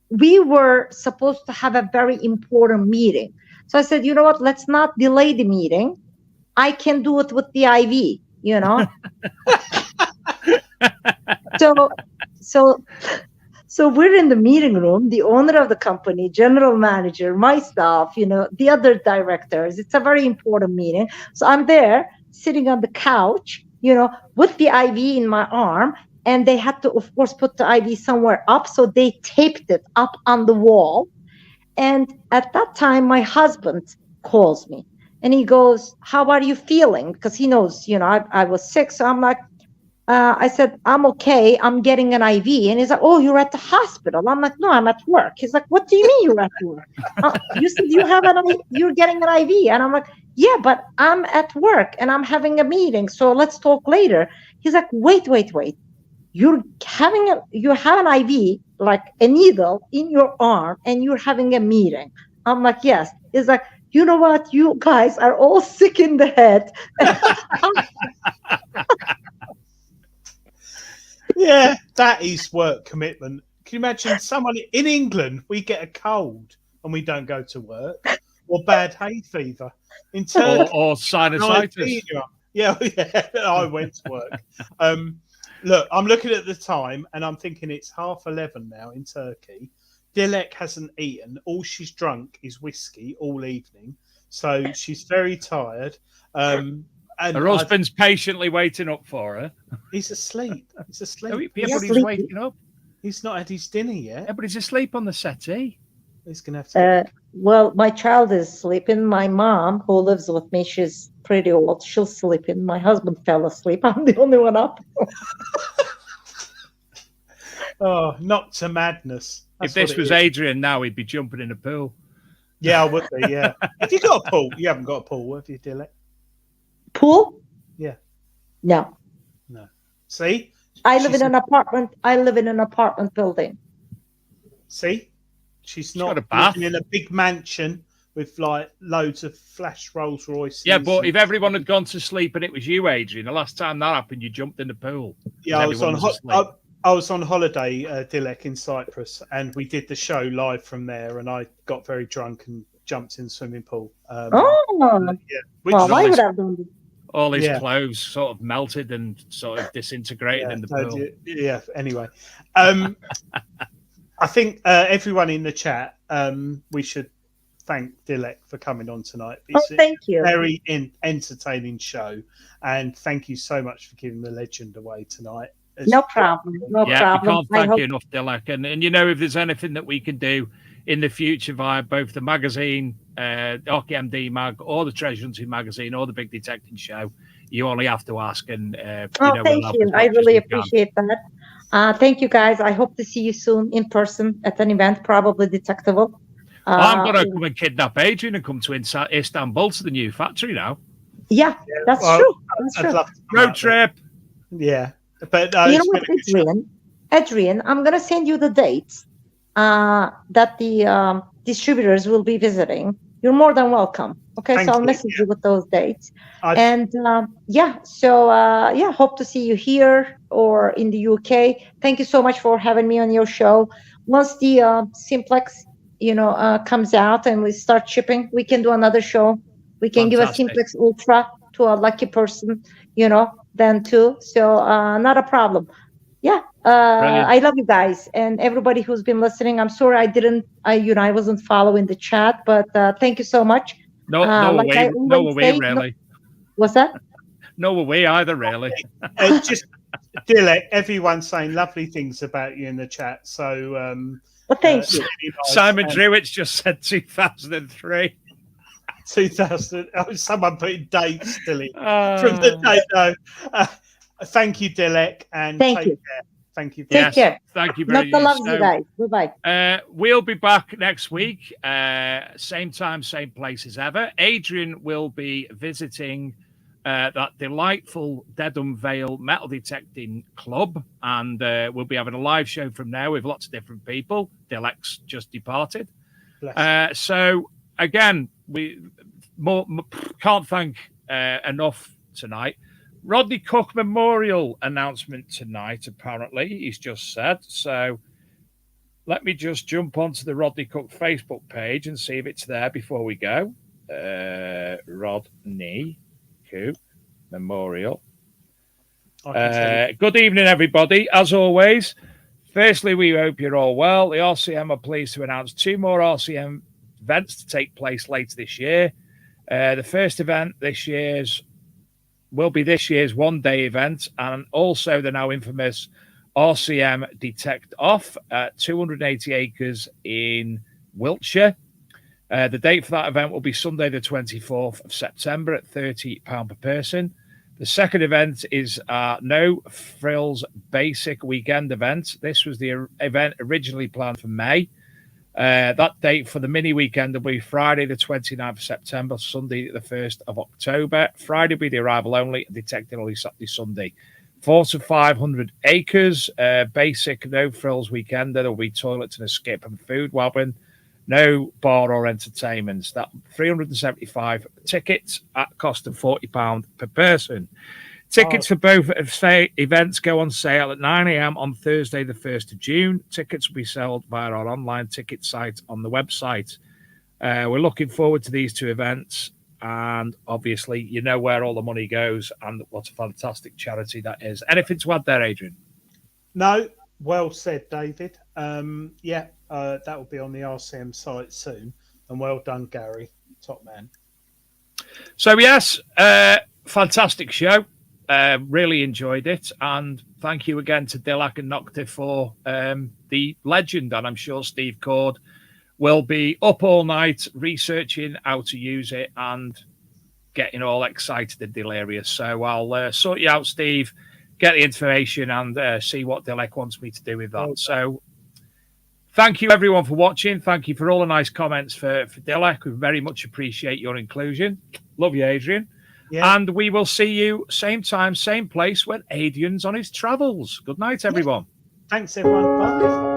we were supposed to have a very important meeting. So I said, you know what? Let's not delay the meeting. I can do it with the IV, So we're in the meeting room, the owner of the company, general manager, myself, the other directors. It's a very important meeting. So I'm there sitting on the couch, with the IV in my arm. And they had to, of course, put the IV somewhere up. So they taped it up on the wall. And at that time, my husband calls me and he goes, "How are you feeling?" Because he knows, I was sick. So I'm like, I said, "I'm okay. I'm getting an IV." And he's like, "Oh, you're at the hospital." I'm like, "No, I'm at work." He's like, "What do you mean you're at work?" You said you're getting an IV. And I'm like, "Yeah, but I'm at work and I'm having a meeting. So let's talk later." He's like, wait. You have an IV, like a needle in your arm, and you're having a meeting. I'm like, "Yes." He's like, "You know what? You guys are all sick in the head." Yeah, that is work commitment. Can you imagine someone in England, we get a cold and we don't go to work, or bad hay fever. In Turkey, or sinusitis. Yeah, I went to work. Look, I'm looking at the time and I'm thinking it's 11:30 now in Turkey. Dilek hasn't eaten. All she's drunk is whiskey all evening. So she's very tired. And her husband's patiently waiting up for her. He's asleep. He's waking up. He's not had his dinner yet. Yeah, but he's asleep on the settee. He's going to have to. Well, my child is sleeping. My mom, who lives with me, she's pretty old. She'll sleep in. My husband fell asleep. I'm the only one up. Oh, Nokta madness. If this was Adrian now, he'd be jumping in a pool. Yeah, I would be, yeah. Have you got a pool? You haven't got a pool, have you, Dilek? Pool? Yeah. No. See? I live in an apartment building. See? She's not living in a big mansion with like loads of flash Rolls Royces. Yeah, but if everyone had gone to sleep and it was you, Adrian, the last time that happened, you jumped in the pool. Yeah, I was on holiday, Dilek, in Cyprus, and we did the show live from there, and I got very drunk and jumped in the swimming pool. Yeah. Well, I would have done this. All his clothes sort of melted and sort of disintegrated in the pool. Yeah, anyway. I think everyone in the chat, we should thank Dilek for coming on tonight. It's thank you. A very entertaining show, and thank you so much for giving the legend away tonight. No problem. We can't thank you enough, Dilek. And if there's anything that we can do in the future via both the magazine, RKMD Mag, or the Treasure Hunting magazine, or the Big Detecting Show, you only have to ask. And thank you. I really appreciate that. Thank you, guys. I hope to see you soon in person at an event, probably Detectable. I'm going to come and kidnap Adrian and come to Istanbul to the new factory now. Yeah, that's true. That's true. Road trip. Yeah. But you know what, Adrian, I'm going to send you the dates that the distributors will be visiting. You're more than welcome. Okay, so I'll message you with those dates. And hope to see you here or in the UK. Thank you so much for having me on your show. Once the Simplex, comes out and we start shipping, we can do another show. We can give a Simplex Ultra to a lucky person, then too. So not a problem. Yeah. I love you guys and everybody who's been listening. I'm sorry I wasn't following the chat, but thank you so much. No way, really. What's that? No way either, really. Just Dilek, everyone's saying lovely things about you in the chat. So well, thank you. Really nice. Simon Drewitz just said 2003. 2000. Someone putting dates, Dilek, from the date. No. Thank you, Dilek, and take care. Thank you. Take care. Thank you very much. Nokta loves you guys. Bye-bye. We'll be back next week. Same time, same place as ever. Adrian will be visiting that delightful Dedham Vale Metal Detecting Club, and we'll be having a live show from there with lots of different people. Dilek's just departed. So, again, we can't thank enough tonight. Rodney Cook Memorial announcement tonight, apparently, he's just said. So let me just jump onto the Rodney Cook Facebook page and see if it's there before we go. Rodney Cook Memorial. Good evening, everybody. As always, Firstly, we hope you're all well. The RCM are pleased to announce 2 more RCM events to take place later this year. The first event will be this year's one-day event, and also the now infamous RCM Detect Off at 280 acres in Wiltshire. The date for that event will be Sunday, the 24th of September at £30 per person. The second event is No Frills Basic Weekend event. This was the event originally planned for May. That date for the mini weekend will be Friday, the 29th of September, Sunday, the 1st of October. Friday will be the arrival only, detecting only Saturday, Sunday. 4 to 500 acres, basic no frills weekend. There will be toilets and a skip and food wagon. No bar or entertainments. That 375 tickets at cost of £40 per person. Tickets for both events go on sale at 9 a.m. on Thursday, the 1st of June. Tickets will be sold via our online ticket site on the website. We're looking forward to these 2 events. And obviously, you know where all the money goes and what a fantastic charity that is. Anything to add there, Adrian? No, well said, David. That will be on the RCM site soon. And well done, Gary. Top man. So, yes, fantastic show. Really enjoyed it. And thank you again to Dilek and Nokta for the legend. And I'm sure Steve Cord will be up all night researching how to use it and getting all excited and delirious. So I'll sort you out, Steve, get the information and see what Dilek wants me to do with that. So thank you, everyone, for watching. Thank you for all the nice comments for Dilek. We very much appreciate your inclusion. Love you, Adrian. Yeah. And we will see you same time, same place when Adrian's on his travels. Good night, everyone. Thanks, everyone. Bye.